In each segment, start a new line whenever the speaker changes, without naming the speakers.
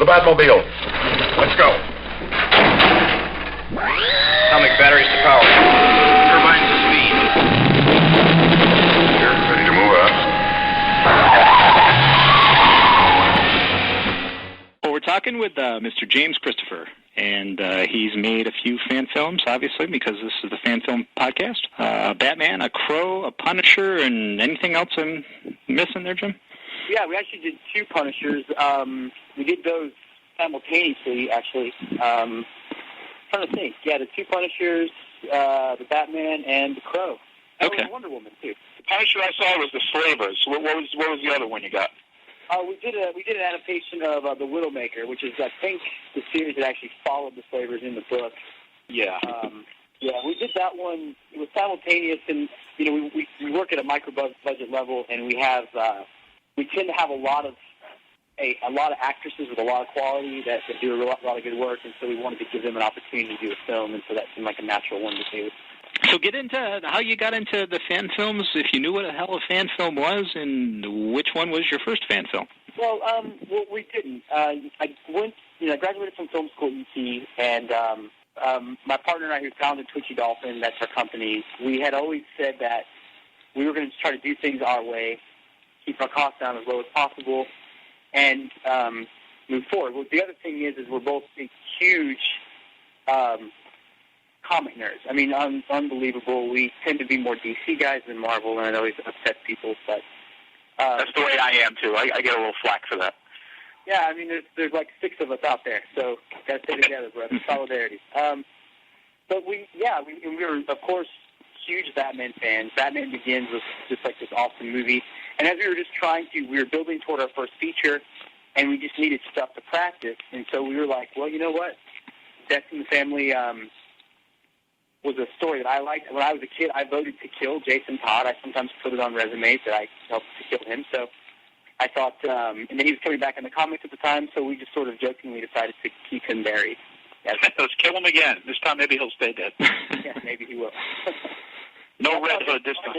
the Batmobile. Let's go.
Atomic batteries to power. Turbines to speed.
Here, ready to move out.
Well, we're talking with Mr. James Christopher, and he's made a few fan films, obviously, because this is the Fan Film Podcast. A Batman, a Crow, a Punisher, and anything else I'm missing there, Jim?
Yeah, we actually did 2 Punishers. We did those simultaneously, actually. Trying to think. Yeah, the 2 Punishers, the Batman, and the Crow.
Okay.
And Wonder Woman, too.
The Punisher I saw was the Slavers. What was the other one you got?
We did an adaptation of The Widowmaker, which is, I think, the series that actually followed the Slavers in the book.
Yeah.
Yeah, we did that one. It was simultaneous, and we work at a micro budget level, and we have we tend to have a lot of actresses with a lot of quality that do a lot of good work, and so we wanted to give them an opportunity to do a film, and so that seemed like a natural one to do.
So get into how you got into the fan films, if you knew what the hell a fan film was, and which one was your first fan film?
Well, we didn't. I graduated from film school at UT, and my partner and I, who founded Twitchy Dolphin, that's our company, we had always said that we were going to try to do things our way, keep our costs down as low as possible, and move forward. Well, the other thing is we're both huge comic nerds. I mean, unbelievable. We tend to be more DC guys than Marvel, and it always upsets people. But
that's the way I am too. I get a little flack for that.
Yeah, I mean, there's like 6 of us out there, so gotta stay together, brother. Solidarity. But we were, of course, huge Batman fans. Batman Begins was just like this awesome movie, and as we were just we were building toward our first feature, and we just needed stuff to practice, and so we were like, well, you know what? Death in the Family was a story that I liked. When I was a kid, I voted to kill Jason Todd. I sometimes put it on resumes that I helped to kill him. So I thought, and then he was coming back in the comics at the time, so we just sort of jokingly decided to keep him buried.
Yeah, let's kill him again. This time maybe he'll stay dead.
Yeah, maybe he will.
No Red Hood this time.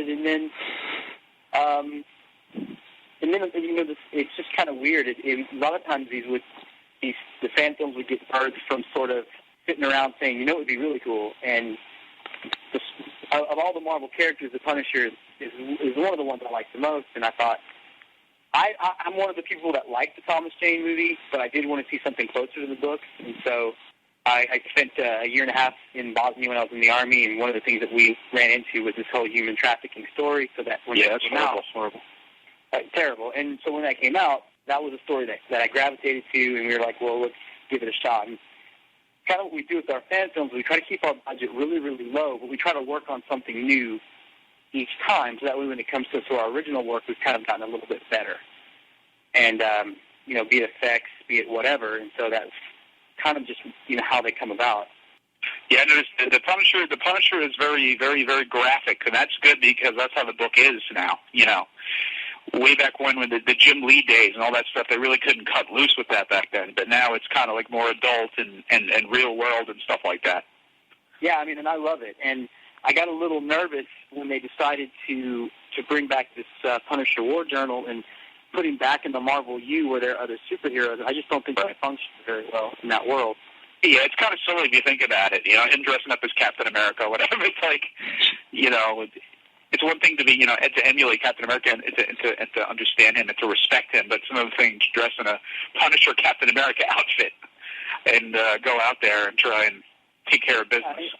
And then it's just kind of weird. A lot of times the fan films would get birthed from sort of sitting around saying, it would be really cool. And of all the Marvel characters, the Punisher is one of the ones I like the most. And I thought, I'm one of the people that like the Thomas Jane movie, but I did want to see something closer to the book. And so I spent a year and a half in Bosnia when I was in the Army, and one of the things that we ran into was this whole human trafficking story. So that when
that's horrible.
Terrible. And so when that came out, that was a story that I gravitated to, and we were like, well, let's give it a shot. And kind of what we do with our fan films, we try to keep our budget really, really low, but we try to work on something new each time, so that way when it comes to our original work, we've kind of gotten a little bit better. And, be it effects, be it whatever, and so that's kind of just, how they come about.
Yeah, the Punisher is very, very, very graphic, and that's good because that's how the book is now, Way back when the Jim Lee days and all that stuff, they really couldn't cut loose with that back then. But now it's kind of like more adult and real world and stuff like that.
Yeah, I mean, and I love it. And I got a little nervous when they decided to bring back this Punisher War Journal and put him back in the Marvel U where there are other superheroes. I just don't think they function very well in that world.
Yeah, it's kind of silly if you think about it. Him dressing up as Captain America or whatever. It's like, it's one thing to be, to emulate Captain America and to understand him and to respect him, but it's another thing to dress in a Punisher Captain America outfit and go out there and try and take care of business.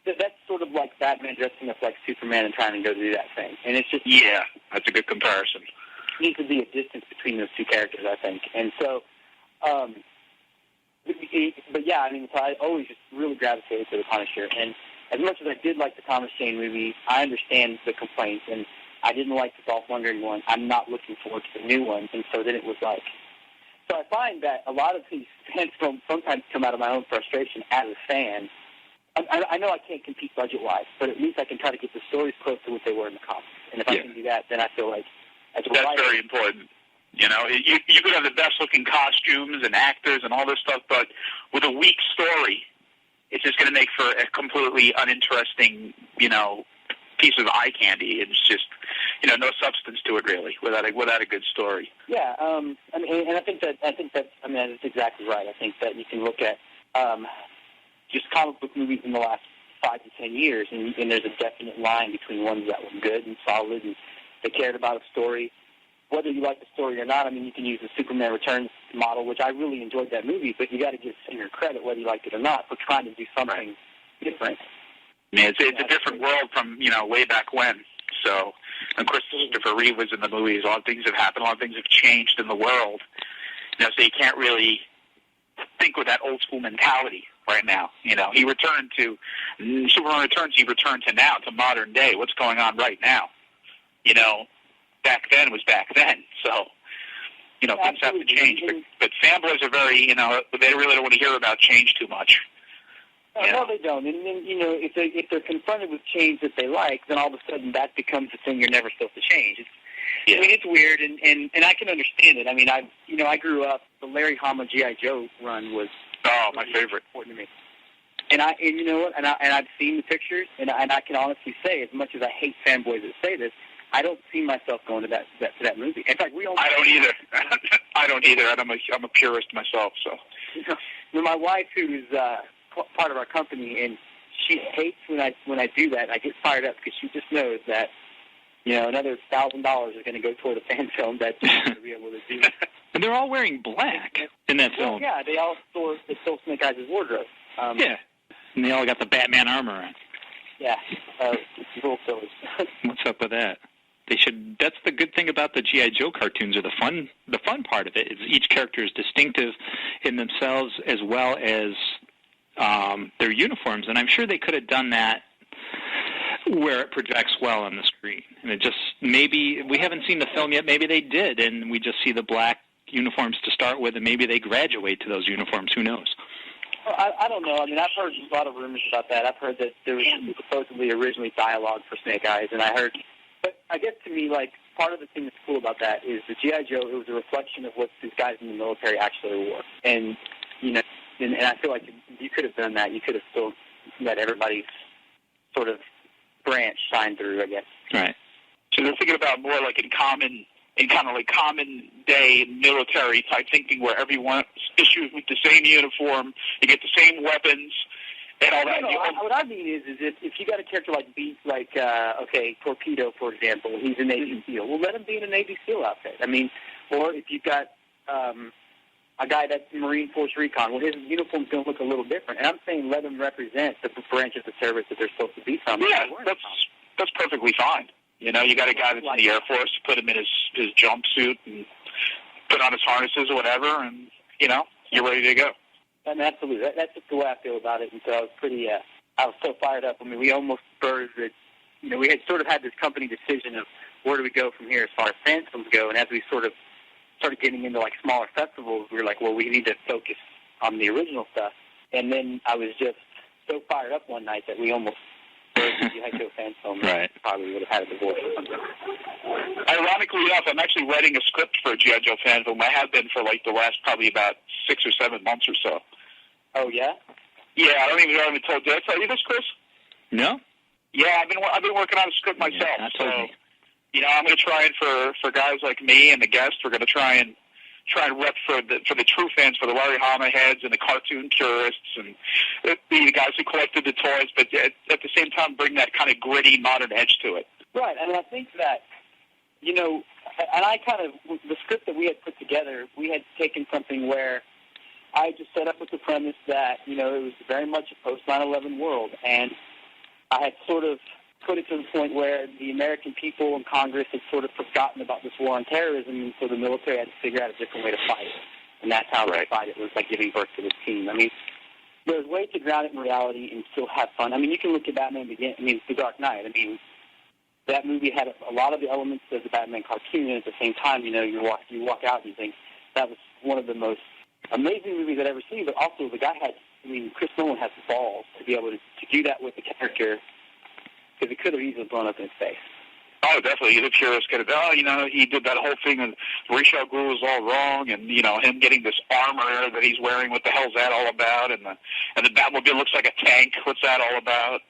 That's sort of like Batman dressing up like Superman and trying to go do that thing. And it's just...
Yeah, that's a good comparison.
There needs to be a distance between those two characters, I think. And so, so I always just really gravitated to the Punisher. And as much as I did like the Thomas Jane movie, I understand the complaints, and I didn't like the Dolph Lundgren one. I'm not looking forward to the new one, and so then it was like... So I find that a lot of these fans sometimes come out of my own frustration as a fan. I know I can't compete budget-wise, but at least I can try to get the stories close to what they were in the comics. And if I can do that, then I feel like... That's
very important. You could have the best-looking costumes and actors and all this stuff, but with a weak story, it's just going to make for a completely uninteresting, piece piece of eye candy. It's just, no substance to it really, without a good story.
Yeah, and I think that's exactly right. I think that you can look at just comic book movies in the last 5 to 10 years, and there's a definite line between ones that were good and solid, and they cared about a story. Whether you like the story or not, you can use the Superman Returns model, which I really enjoyed that movie, but you got to give Singer credit, whether you liked it or not, for trying to do something different.
It's a different world from, way back when. So, when Christopher Reeve was in the movies, a lot of things have happened, a lot of things have changed in the world. So you can't really think with that old school mentality right now. He returned to Superman Returns. He returned to now, to modern day. What's going on right now? Back then was back then. So, things have to change. But fanboys are very, they really don't want to hear about change too much.
No, they don't. And then, if they're confronted with change that they like, then all of a sudden that becomes the thing you're never supposed to change. It's weird, and I can understand it. I grew up, the Larry Hama G.I. Joe run was
my favorite.
Important to me. And you know what? And I've seen the pictures, and I can honestly say, as much as I hate fanboys that say this, I don't see myself going to that movie. In fact,
I don't either. I don't either. And I'm a purist myself. So,
my wife, who's part of our company, and she hates when I do that. I get fired up because she just knows that another $1,000 is going to go toward a fan film that she's going to be able to do.
And they're all wearing black in that film.
Yeah, they stole Snake Eyes' wardrobe.
Yeah, and they all got the Batman armor on.
Yeah, it's a little silly.
What's up with that? They should. That's the good thing about the G.I. Joe cartoons, or the fun part of it, is each character is distinctive in themselves as well as their uniforms. And I'm sure they could have done that where it projects well on the screen. And it just, maybe, we haven't seen the film yet, maybe they did, and we just see the black uniforms to start with, and maybe they graduate to those uniforms. Who knows?
Well, I don't know. I've heard a lot of rumors about that. I've heard that there was supposedly originally dialogue for Snake Eyes, and but I guess to me, part of the thing that's cool about that is the G.I. Joe, it was a reflection of what these guys in the military actually wore. And, and I feel like you could have done that. You could have still let everybody's sort of branch shine through, I guess.
Right.
So they're thinking about more like in common day military type thinking, where everyone's issued with the same uniform, you get the same weapons, and all that.
What I mean is if you got a character like Torpedo, for example, he's a Navy SEAL. Well, let him be in a Navy SEAL outfit. Or if you've got a guy that's Marine Force Recon, well, his uniform's going to look a little different. And I'm saying let him represent the branch of the service that they're supposed to be from.
Yeah, that's perfectly fine. You got a guy that's in the Air Force, put him in his jumpsuit and put on his harnesses or whatever, and, you're ready to go.
And absolutely. That's just the way I feel about it. And so I was so fired up. We almost spurred that, we had sort of had this company decision of where do we go from here as far as fan films go. And as we sort of started getting into smaller festivals, we were like, well, we need to focus on the original stuff. And then I was just so fired up one night that we almost spurred the G.I. Joe fan film.
Right.
Probably would have had a divorce or something.
Ironically enough, I'm actually writing a script for a G.I. Joe fan film. I have been for the last probably about 6 or 7 months or so.
Oh, yeah?
Yeah, I don't even know if I told you. Did I tell you this, Chris?
No.
Yeah, I've been working on a script myself.
Yeah,
so, I'm going to try and for guys like me and the guests, we're going to try and rep for the true fans, for the Larry Hama heads and the cartoon purists and the guys who collected the toys, but at the same time bring that kind of gritty modern edge to it.
Right, and I think that, and I the script that we had put together, we had taken something where I just set up with the premise that, it was very much a post-9/11 world, and I had sort of put it to the point where the American people and Congress had sort of forgotten about this war on terrorism, and so the military had to figure out a different way to fight it. And that's how they fight it, was by giving birth to this team. There's ways to ground it in reality and still have fun. You can look at Batman Begins, The Dark Knight. That movie had a lot of the elements of the Batman cartoon, and at the same time, you walk out and you think that was one of the most amazing movies I'd ever seen, but also the guy Chris Nolan has the balls to be able to do that with the character, because it could have easily blown up in his face.
Oh, definitely. The purists get it. Oh, he did that whole thing, and Ra's al Ghul was all wrong, and him getting this armor that he's wearing. What the hell's that all about? And the Batmobile looks like a tank. What's that all about?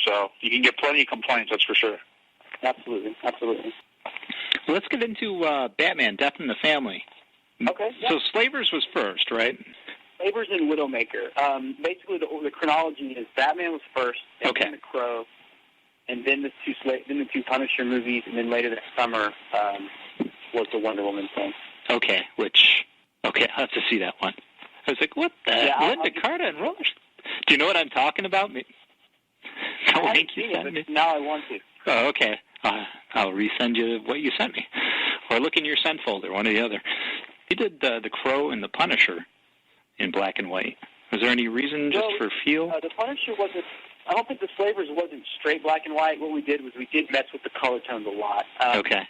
So you can get plenty of complaints. That's for sure.
Absolutely.
Well, let's get into Batman: Death in the Family.
Okay. Yeah.
So Slavers was first, right?
Slavers and Widowmaker. Basically, the chronology is Batman was first, then the Crow, and then the two Punisher movies, and then later that summer was the Wonder Woman thing. Okay,
I'll have to see that one. I was like, what the hell? Linda Carter and Roller? Do you know what I'm talking about?
I haven't seen it, but now I want to.
Oh, okay. I'll resend you what you sent me. Or look in your sent folder, one or the other. You did the Crow and the Punisher in black and white. Was there any reason just for feel?
The Punisher wasn't... I don't think the Slavers wasn't straight black and white. What we did was we did mess with the color tones a lot.
Okay.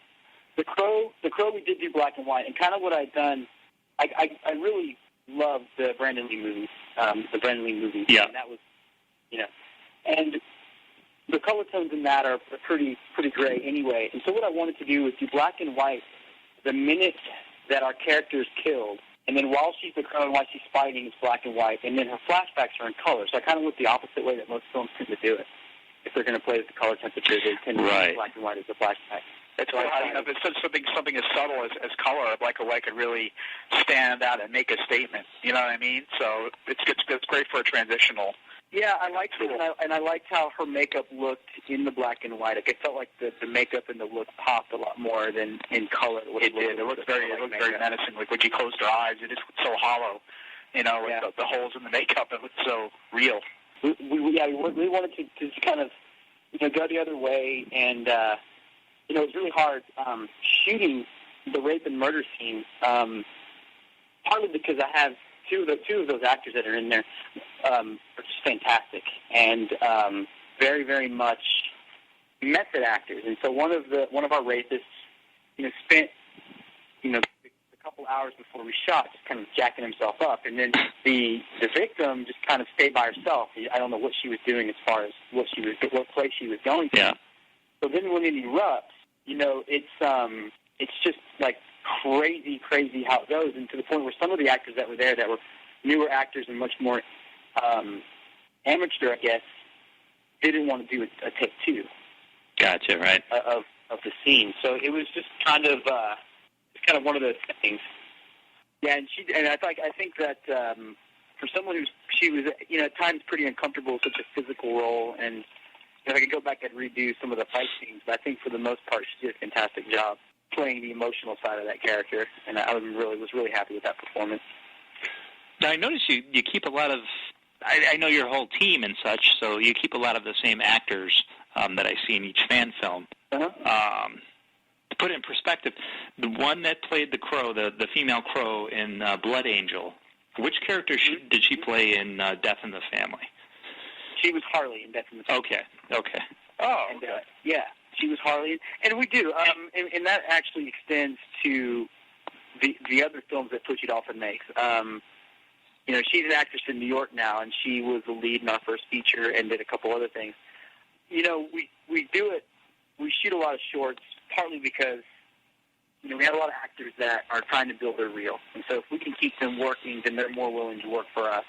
The Crow we did do black and white. And kind of what I'd done... I really loved the Brandon Lee movies.
Yeah.
And that was... And the color tones in that are pretty gray anyway. And so what I wanted to do was do black and white the minute that our character is killed, and then while she's the Crow and while she's fighting, it's black and white, and then her flashbacks are in color. So I kind of went the opposite way that most films tend to do it. If they're going to play with the color temperature, they tend to do black and white as a flashback.
That's why if it's something as subtle as color, black and white could really stand out and make a statement. You know what I mean? So it's great for a transitional.
Yeah, I liked it, and I liked how her makeup looked in the black and white. Like, I felt like the makeup and the look popped a lot more than in color.
It did. It looked very menacing. Like when she closed her eyes, it just looked so hollow. With the holes in the makeup, it looked so real.
We wanted to just kind of go the other way, and it was really hard shooting the rape and murder scene. Partly because I have two of those actors that are in there are just fantastic and very, very much method actors. And so one of our rapists, spent a couple hours before we shot just kind of jacking himself up, and then the victim just kind of stayed by herself. I don't know what she was doing as far as what place she was going to.
Yeah.
So then when it erupts, it's just like crazy how it goes, and to the point where some of the actors that were there that were newer actors and much more amateur, I guess, didn't want to do a take two.
Gotcha, right.
Of the scene. So it was just kind of one of those things. Yeah, and I think that for someone she was at times pretty uncomfortable with such a physical role, and if I could go back and redo some of the fight scenes, but I think for the most part she did a fantastic job playing the emotional side of that character, and I was really happy with that performance.
Now, I noticed you keep a lot of, I know your whole team and such, so you keep a lot of the same actors that I see in each fan film.
Uh-huh.
To put it in perspective, the one that played the Crow, the female Crow in Blood Angel, which character did she play in Death in the Family?
She was Harley in Death in the Family.
Okay.
Oh, and, yeah. She was Harley, and we do, and that actually extends to the other films that Twitchy Dolphin makes. She's an actress in New York now, and she was the lead in our first feature and did a couple other things. We do it. We shoot a lot of shorts, partly because we have a lot of actors that are trying to build their reel, and so if we can keep them working, then they're more willing to work for us.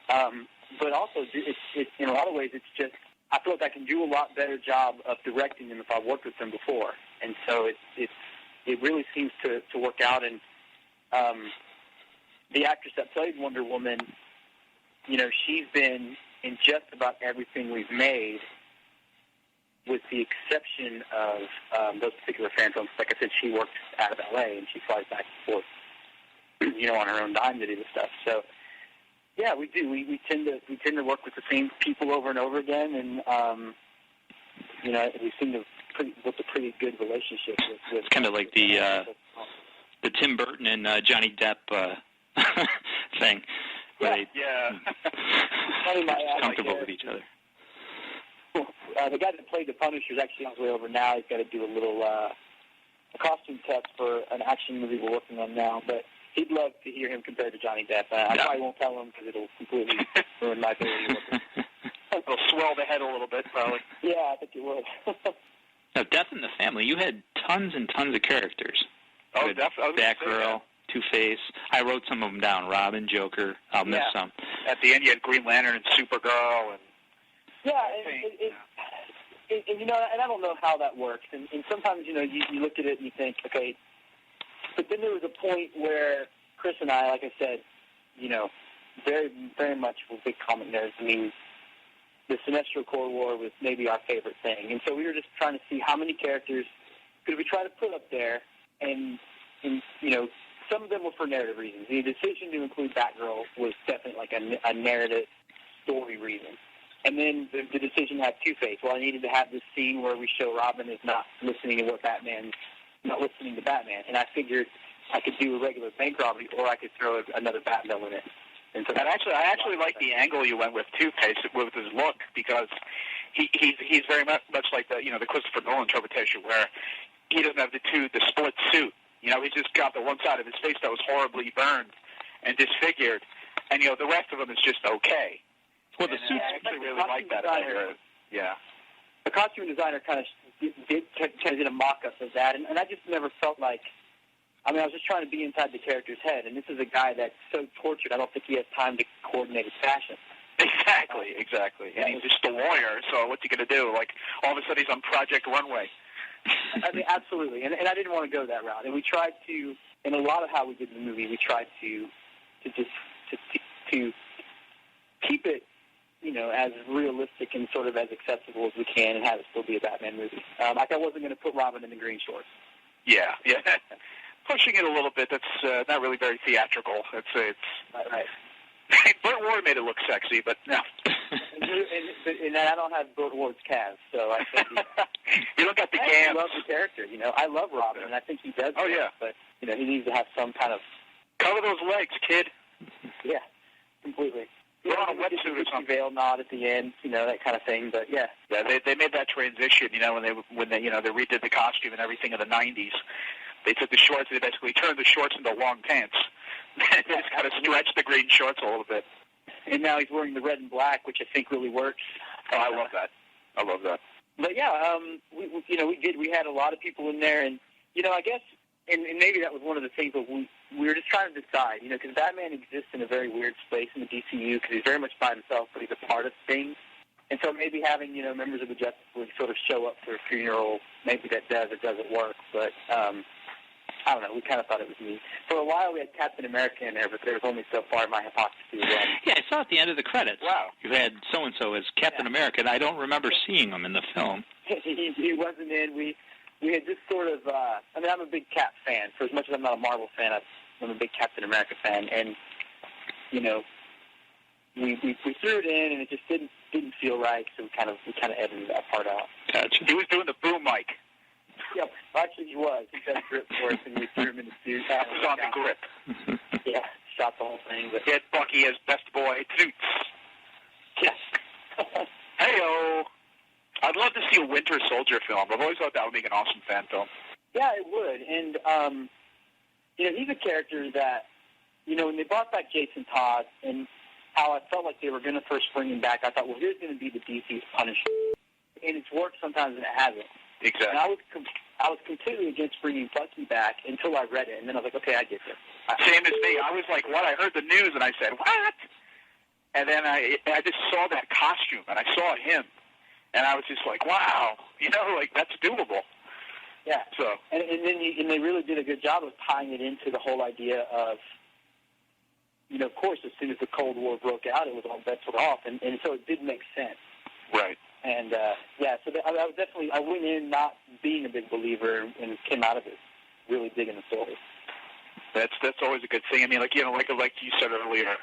But also, it's in a lot of ways, it's just. I feel like I can do a lot better job of directing them if I've worked with them before, and so it really seems to work out. And the actress that played Wonder Woman, she's been in just about everything we've made, with the exception of those particular fan films. Like I said, she works out of LA and she flies back and forth, on her own dime to do the stuff. So. Yeah, we do. We tend to work with the same people over and over again, and we seem to build a pretty good relationship with.
It's kind of like the Tim Burton and Johnny Depp thing.
Where
they're comfortable with each other.
The guy that played the Punisher is actually on his way over now. He's got to do a little a costume test for an action movie we're working on now, but. He'd love to hear him compared to Johnny Depp. I probably won't tell him because it'll completely ruin my ability to work.
It'll swell the head a little bit, probably.
Yeah, I think it will.
Now, Death in the had tons and tons of characters.
Oh, definitely.
Batgirl, Two-Face. I wrote some of them down. Robin, Joker. I'll miss some.
At the end, you had Green Lantern and Supergirl. And
and you know, and I don't know how that works. And sometimes, you know, you look at it and you think, okay. But then there was a point where Chris and I, like I said, you know, very, very much were big comic nerds. I mean, the Sinestro Cold War was maybe our favorite thing. And so we were just trying to see how many characters could we try to put up there. And you know, some of them were for narrative reasons. The decision to include Batgirl was definitely like a narrative story reason. And then the decision to have Two-Face. Well, I needed to have this scene where we show Robin is not listening to Batman. And I figured I could do a regular bank robbery, or I could throw another Batman in it. And so
I actually like the angle you went with Two-Face with his look, because he's very much like the Christopher Nolan interpretation, where he doesn't have the split suit. You know, he's just got the one side of his face that was horribly burned and disfigured, and the rest of him is just okay.
Well, the suits.
I actually really like that. Yeah.
The costume designer kind of did a mock-up of that, and I just never felt like. I mean, I was just trying to be inside the character's head, and this is a guy that's so tortured, I don't think he has time to coordinate his fashion.
Exactly. And he's just a lawyer, so what's he going to do? Like, all of a sudden he's on Project Runway.
I mean, absolutely. And I didn't want to go that route. And we tried to, in a lot of how we did the movie, we tried to keep it, you know, as realistic and sort of as accessible as we can, and have it still be a Batman movie. Like, I wasn't going to put Robin in the green shorts.
Yeah. Pushing it a little bit, that's not really very theatrical. It's
right.
Burt Ward made it look sexy, but no.
and I don't have Burt Ward's calves, so I think
you look at the
I
cams.
love the character. You know, I love Robin, and I think he does.
Oh, yeah.
But, you know, he needs to have some kind of...
Cover those legs, kid.
Yeah, completely.
Put on a wetsuit or something.
Veil nod at the end, you know, that kind of thing. But yeah,
they made that transition. You know, when they redid the costume and everything in the '90s. They took the shorts. They basically turned the shorts into long pants. They just kind of stretched the green shorts a little bit.
And now he's wearing the red and black, which I think really works.
Oh, I love that.
But yeah, we had a lot of people in there, and you know, I guess, and maybe that was one of the things that we were just trying to decide, you know, because Batman exists in a very weird space in the DCU because he's very much by himself, but he's a part of things. And so maybe having, you know, members of the Justice League sort of show up for a funeral, maybe that does or doesn't work. But I don't know. We kind of thought it was neat. For a while, we had Captain America in there, but there was only so far my hypocrisy was run.
Yeah, I saw at the end of the credits.
Wow.
You had so-and-so as Captain America, and I don't remember seeing him in the film.
He wasn't in. We had just sort of, I mean, I'm a big Cap fan. For as much as I'm not a Marvel fan, I'm a big Captain America fan. And, you know, we threw it in, and it just didn't feel right, so we kind of edited that part out.
Gotcha.
He was doing the boom mic.
Yep, actually he was. He got a grip for us, and we threw him in the suit.
He was on the grip.
Yeah, shot the whole thing. But
he had Bucky as best boy Toots.
Yes.
Hey-o. I'd love to see a Winter Soldier film. I've always thought that would make an awesome fan film.
Yeah, it would. And, you know, he's a character that, you know, when they brought back Jason Todd and how I felt like they were going to first bring him back, I thought, well, here's going to be the DC's Punisher. And it's worked sometimes and it hasn't.
Exactly.
And I was completely against bringing Bucky back until I read it, and then I was like, okay, I get this.
Same as me. I was like, what? I heard the news, and I said, what? And then I just saw that costume, and I saw him, and I was just like, wow, you know, like, that's doable.
Yeah.
So.
And they really did a good job of tying it into the whole idea of, you know, of course, as soon as the Cold War broke out, it was all bets were off, and so it did make sense.
Right.
And, so I went in not being a big believer and came out of it really digging the story.
That's always a good thing. I mean, like, you know, like you said earlier,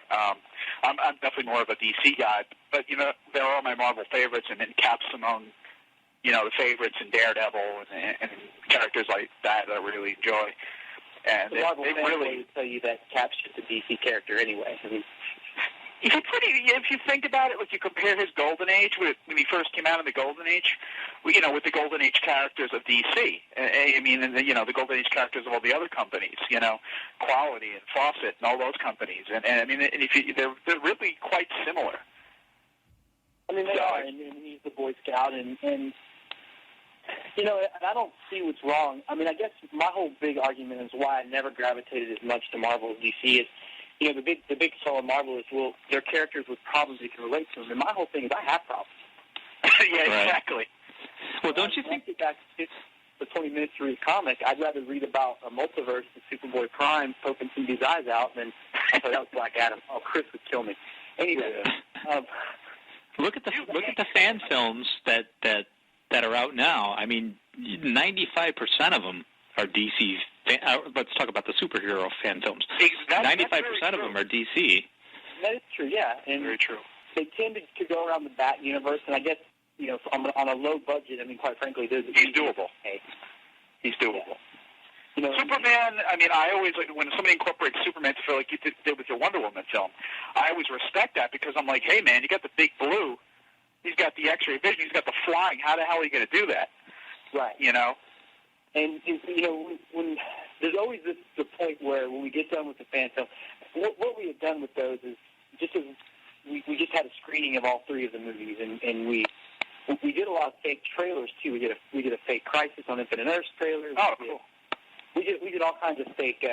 I'm definitely more of a DC guy, but, you know, they're all my Marvel favorites, and then Cap's among, you know, the favorites, and Daredevil and characters like that I really enjoy. And
the Marvel
they really
would tell you that Cap's just a DC character anyway. I mean,
if you think about it, like you compare his Golden Age when he first came out in the Golden Age, you know, with the Golden Age characters of DC. I mean, and you know, the Golden Age characters of all the other companies, you know, Quality and Fawcett and all those companies. And I mean, they're really quite similar.
I mean, they are, and he's the Boy Scout, and You know, and I don't see what's wrong. I mean, I guess my whole big argument is why I never gravitated as much to Marvel as DC is, you know, the big solid Marvel is, well, their characters with problems you can relate to them. And my whole thing is I have problems.
Yeah,
Right.
Exactly.
Well, don't you think?
When I get back to the 20 minutes to read a comic, I'd rather read about a multiverse and Superboy Prime poking some dude's eyes out than I thought that was Black Adam. Oh, Chris would kill me. Anyway,
Look at the fan films that are out now. I mean, 95% of them are DC. Let's talk about the superhero fan films. 95% of them are DC.
That is true, yeah. And
Very true.
they tend to go around the Bat universe, and I guess, you know, on a low budget, I mean, quite frankly,
He's doable.
Hey.
He's doable.
Yeah. You know,
Superman, I mean, I always, when somebody incorporates Superman to feel like you did with your Wonder Woman film, I always respect that because I'm like, hey, man, you got the big blue. He's got the X-ray vision. He's got the flying. How the hell are you going to do that?
right.
You know?
And, you know, when there's always the point where when we get done with the fan film, what we have done with those is just as we just had a screening of all three of the movies, and we did a lot of fake trailers, too. We did a fake Crisis on Infinite Earths trailer.
Oh, cool.
We did all kinds of fake.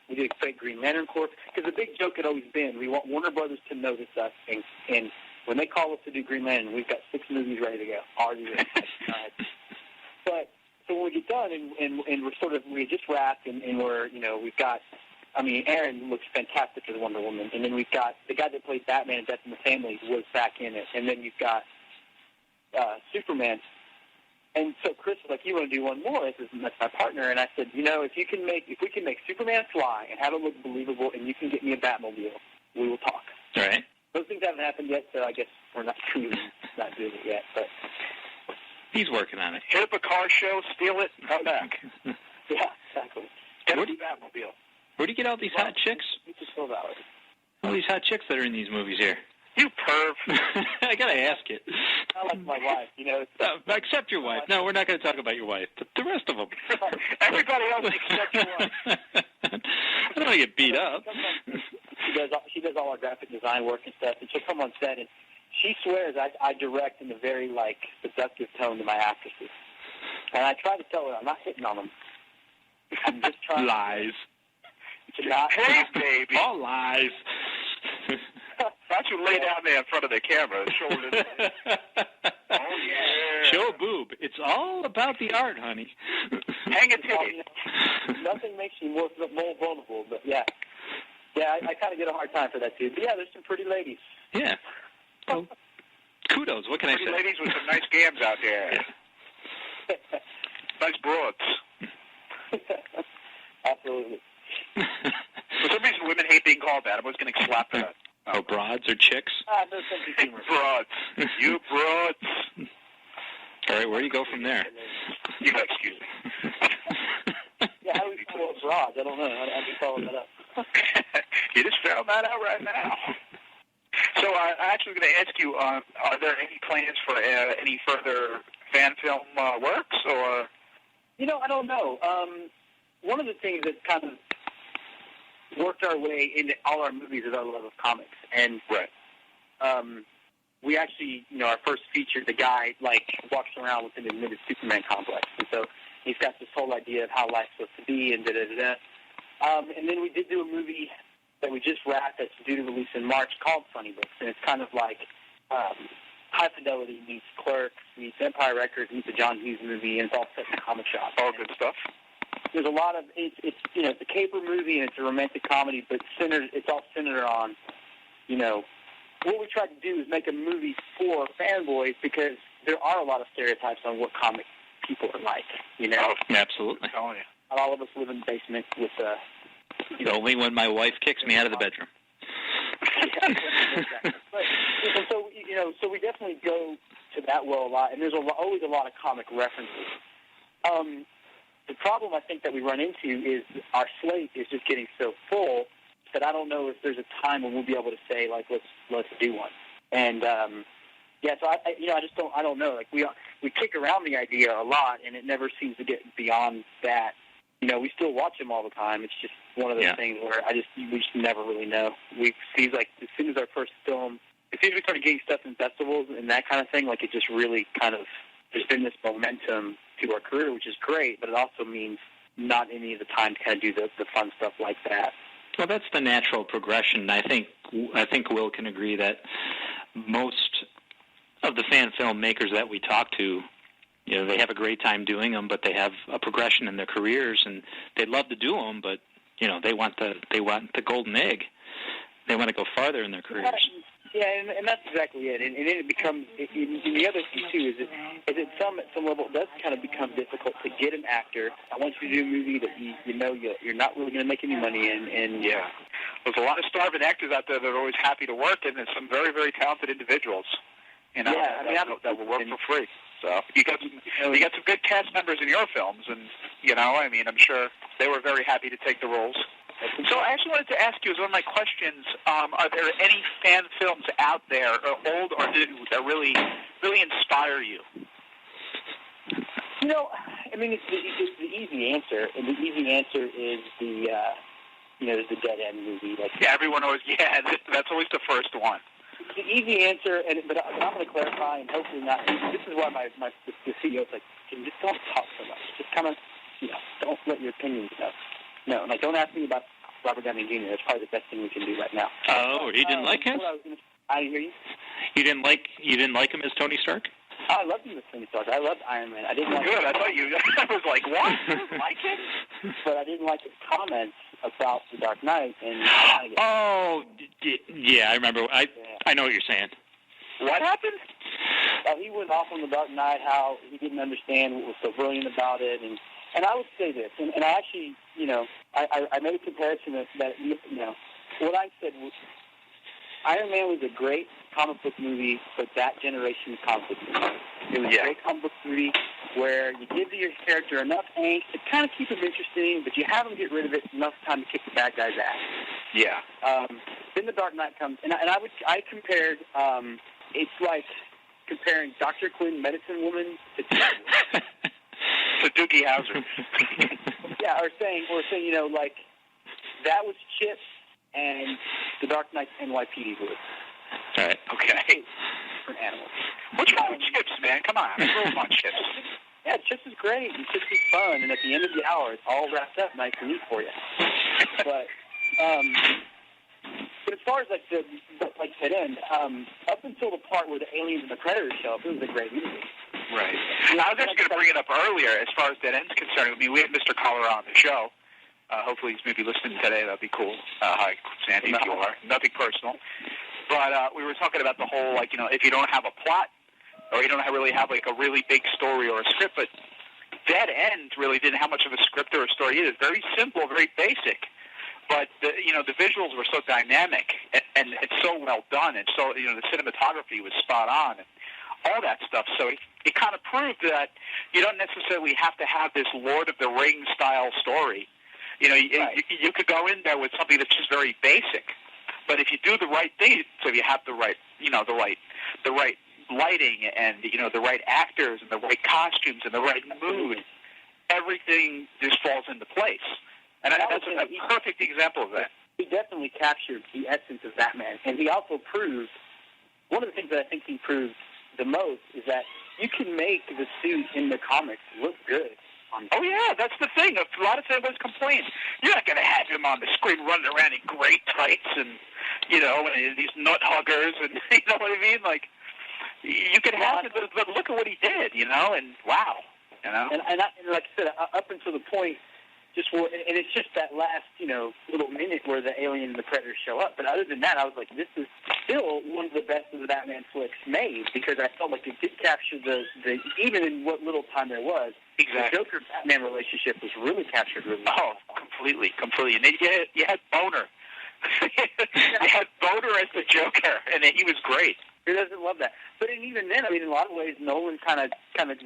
We did a fake Green Lantern Corps because the big joke had always been we want Warner Brothers to notice us, and when they call us to do Green Lantern, we've got 6 movies ready to go. Already ready. But so when we get done and we just wrapped and we're, you know, we've got. I mean, Aaron looks fantastic as Wonder Woman, and then we've got the guy that played Batman in Death in the Family was back in it, and then you've got Superman. And so Chris was like, "You want to do one more?" That's my partner, and I said, "You know, if we can make Superman fly and have it look believable, and you can get me a Batmobile, we will talk."
All right.
Those things haven't happened yet, so I guess we're not doing it yet. But
He's working on it.
Hit up a car show, steal it, and come back.
yeah, exactly.
Get
Where
a
do you-
Batmobile.
Where do you get all these hot chicks?
It's just so valid.
All these hot chicks that are in these movies here.
You perv.
I gotta ask it.
I like my wife, you know.
Except your wife. No, we're not going to talk about your wife. But the rest of them.
Everybody else except your wife.
I don't want to get beat up.
She does all our graphic design work and stuff, and she'll come on set and she swears I direct in a very seductive tone to my actresses, and I try to tell her I'm not hitting on them. I'm just trying.
Lies.
To not.
Hey, baby.
All lies.
Why don't you lay down there in front of the camera, shoulders? Oh yeah.
Show a boob. It's all about the art, honey.
Hang a titty.
Nothing makes you more vulnerable, but yeah, I kind of get a hard time for that too. But yeah, there's some pretty ladies.
Yeah. Well, kudos. What can I
Pretty
say?
ladies with some nice gams out there. Nice broads.
Absolutely.
For some reason, women hate being called that. I'm always getting slapped for that.
Oh, broads or chicks?
No sense of humor.
Broads. You broads.
All right, where do you go from there?
You excuse me.
Yeah, how do we follow broads? I don't know. How do we follow that up?
You just found that out right now. So I'm actually going to ask you, are there any plans for any further fan film works? Or
You know, I don't know. One of the things that kind of worked our way into all our movies is our love of comics. And
right.
We actually, you know, our first feature, the guy, walks around with an admitted Superman complex. And so he's got this whole idea of how life's supposed to be and da-da-da-da. And then we did do a movie that we just wrapped that's due to release in March called Funny Books. And it's kind of like High Fidelity meets Clerks, meets Empire Records, meets the John Hughes movie, and it's all set in a comic shop.
All good stuff.
There's a lot of it's you know, it's a caper movie and it's a romantic comedy, but it's all centered on, you know, what we tried to do is make a movie for fanboys because there are a lot of stereotypes on what comic people are like, you know.
Oh, absolutely.
Oh, yeah.
Not all of us live in the basement with
Only when my wife kicks me out of the bedroom.
And so, you know, so we definitely go to that well a lot, and there's always a lot of comic references. The problem I think that we run into is our slate is just getting so full that I don't know if there's a time when we'll be able to say, let's do one. And so I don't know. We kick around the idea a lot, and it never seems to get beyond that. You know, we still watch them all the time. It's just one of those things where we just never really know. We see as soon as our first film, as soon as we started getting stuff in festivals and that kind of thing, it just really kind of there's been this momentum to our career, which is great, but it also means not any of the time to kind of do the fun stuff like that.
Well, that's the natural progression. I think Will can agree that most of the fan film makers that we talk to, you know, they have a great time doing them, but they have a progression in their careers, and they'd love to do them, but you know, they want the golden egg. They want to go farther in their careers.
Yeah, and that's exactly it. And then it becomes, and the other thing too is at some level it does kind of become difficult to get an actor. I want you to do a movie that you know you're not really going to make any money in. And
yeah, there's a lot of starving actors out there that are always happy to work, and there's some very, very talented individuals, you know, that will work for free. So you got some good cast members in your films, and you know, I mean, I'm sure they were very happy to take the roles. So I actually wanted to ask you, as one of my questions, are there any fan films out there, old or new, that really, really inspire you?
You know, I mean, it's the easy answer, and the easy answer is the Dead End movie. Like,
yeah, everyone always, that's always the first one.
It's the easy answer, but I'm going to clarify, and hopefully not. This is why the CEO's like, just don't talk so much. Just kind of, don't let your opinions out. No, like, don't ask me about Robert Downey Jr. That's probably the best thing we can do right now.
Oh, you didn't like him?
I didn't hear you. You didn't
like him as Tony Stark?
I loved him as Tony Stark. I loved Iron Man. I didn't like
Good. I thought you. I was like, what? You didn't like him?
But I didn't like his comments about The Dark Knight. And
oh, yeah, I remember. I know what you're saying.
What happened?
He went off on The Dark Knight, how he didn't understand what was so brilliant about it, and I would say this, and I actually, I made a comparison that what I said was Iron Man was a great comic book movie for that generation of comic book movies. It was a great comic book movie where you give your character enough angst to kind of keep him interesting, but you have him get rid of it enough time to kick the bad guy's ass.
Yeah.
Then The Dark Knight comes, and I compared, it's like comparing Dr. Quinn, Medicine Woman, to
Doogie Howser.
Yeah, or saying, like, that was Chip and The Dark Knight's NYPD Blue.
All right.
Okay.
Different animals.
What's wrong with Chips, man? Come on. I'm real fun, Chips.
Yeah, Chips is great, and Chips is fun, and at the end of the hour, it's all wrapped up nice and neat for you. But as far as, Dead End, up until the part where the aliens and the predators show up, it was a great movie.
Right. I was actually going to bring it up earlier as far as Dead End's concerned. I mean, we had Mr. Collar on the show. Hopefully he's maybe listening today. That'd be cool. Hi, Sandy, if you are. Nothing personal. But we were talking about the whole, if you don't have a plot or you don't really have, a really big story or a script, but Dead End really didn't have much of a script or a story either. Very simple, very basic. But, the visuals were so dynamic and it's so well done. And so, the cinematography was spot on. And all that stuff. So it kind of proved that you don't necessarily have to have this Lord of the Rings style story. You could go in there with something that's just very basic. But if you do the right thing, so you have the right, the right lighting and the right actors and the right costumes and the right mood, everything just falls into place. And that's a perfect example of that.
He definitely captured the essence of Batman, and he also proved one of the things that I think he proved the most is that you can make the suit in the comics look good.
Oh, yeah, that's the thing. A lot of times complain. You're not going to have him on the screen running around in great tights and, and these nut huggers and, you know what I mean? Like, you can have it, but look at what he did, and wow, And like I said, up until the point, and it's just that last, little minute where the alien and the predator show up. But other than that, I was like, this is still one of the best of the Batman flicks made, because I felt like it did capture the even in what little time there was, exactly.
The Joker-Batman relationship was really captured really well.
Oh, completely. And then you had Boner. You had Boner as the Joker, and he was great.
Who doesn't love that? But even then, I mean, in a lot of ways, Nolan kind of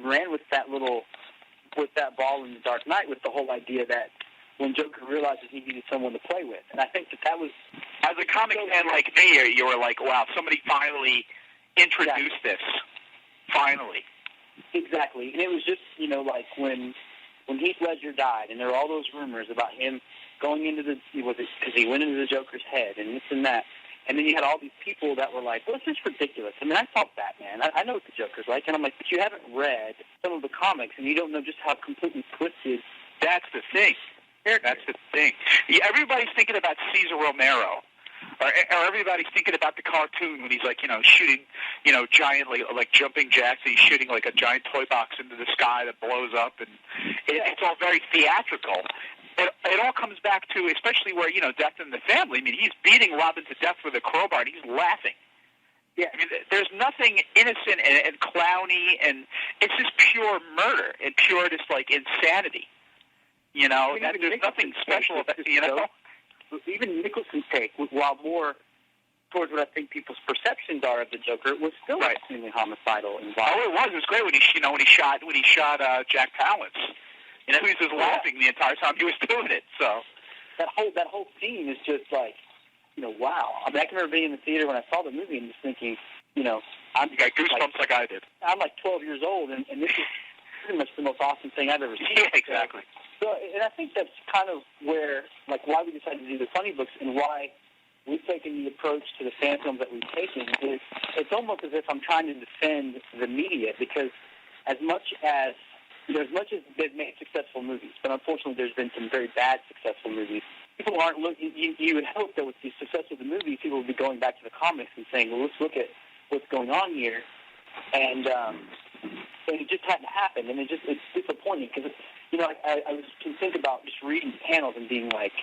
ran with that ball in The Dark Knight, with the whole idea that when Joker realizes he needed someone to play with. And I think that was...
As a comic fan like me, you were like, wow, somebody finally introduced this. Finally.
Exactly. And it was just, like when Heath Ledger died, and there were all those rumors about him going into because he went into the Joker's head and this and that. And then you had all these people that were like, well, it's just ridiculous. I mean, I saw Batman. I know what the Joker's like. And I'm like, but you haven't read some of the comics, and you don't know just how completely twisted.
That's the thing. That's the thing. Yeah, everybody's thinking about Cesar Romero. Or everybody's thinking about the cartoon when he's like, shooting, giant, like jumping jacks. And he's shooting like a giant toy box into the sky that blows up, and it's all very theatrical. It all comes back to, especially where Death in the Family. I mean, he's beating Robin to death with a crowbar, and he's laughing.
Yeah,
I mean, there's nothing innocent and clowny, and it's just pure murder and pure just like insanity. There's nothing special about
Even Nicholson's take, while more towards what I think people's perceptions are of the Joker, was still extremely homicidal and violent.
Oh, it was great when he shot Jack Palance. He was just laughing the entire time he was doing it. So
that whole scene is just like, wow. I mean, I can remember being in the theater when I saw the movie and just thinking,
you got goosebumps like I did.
I'm like 12 years old, and this is pretty much the most awesome thing I've ever seen.
Yeah, exactly.
So, and I think that's kind of where, why we decided to do the funny books and why we've taken the approach to the fan films that we've taken is it's almost as if I'm trying to defend the media, because as much as they've made successful movies, but unfortunately there's been some very bad successful movies. People aren't looking. You would hope that with the success of the movies, people would be going back to the comics and saying, well, let's look at what's going on here, and it just hadn't happened, and it's disappointing because I can think about just reading panels and being like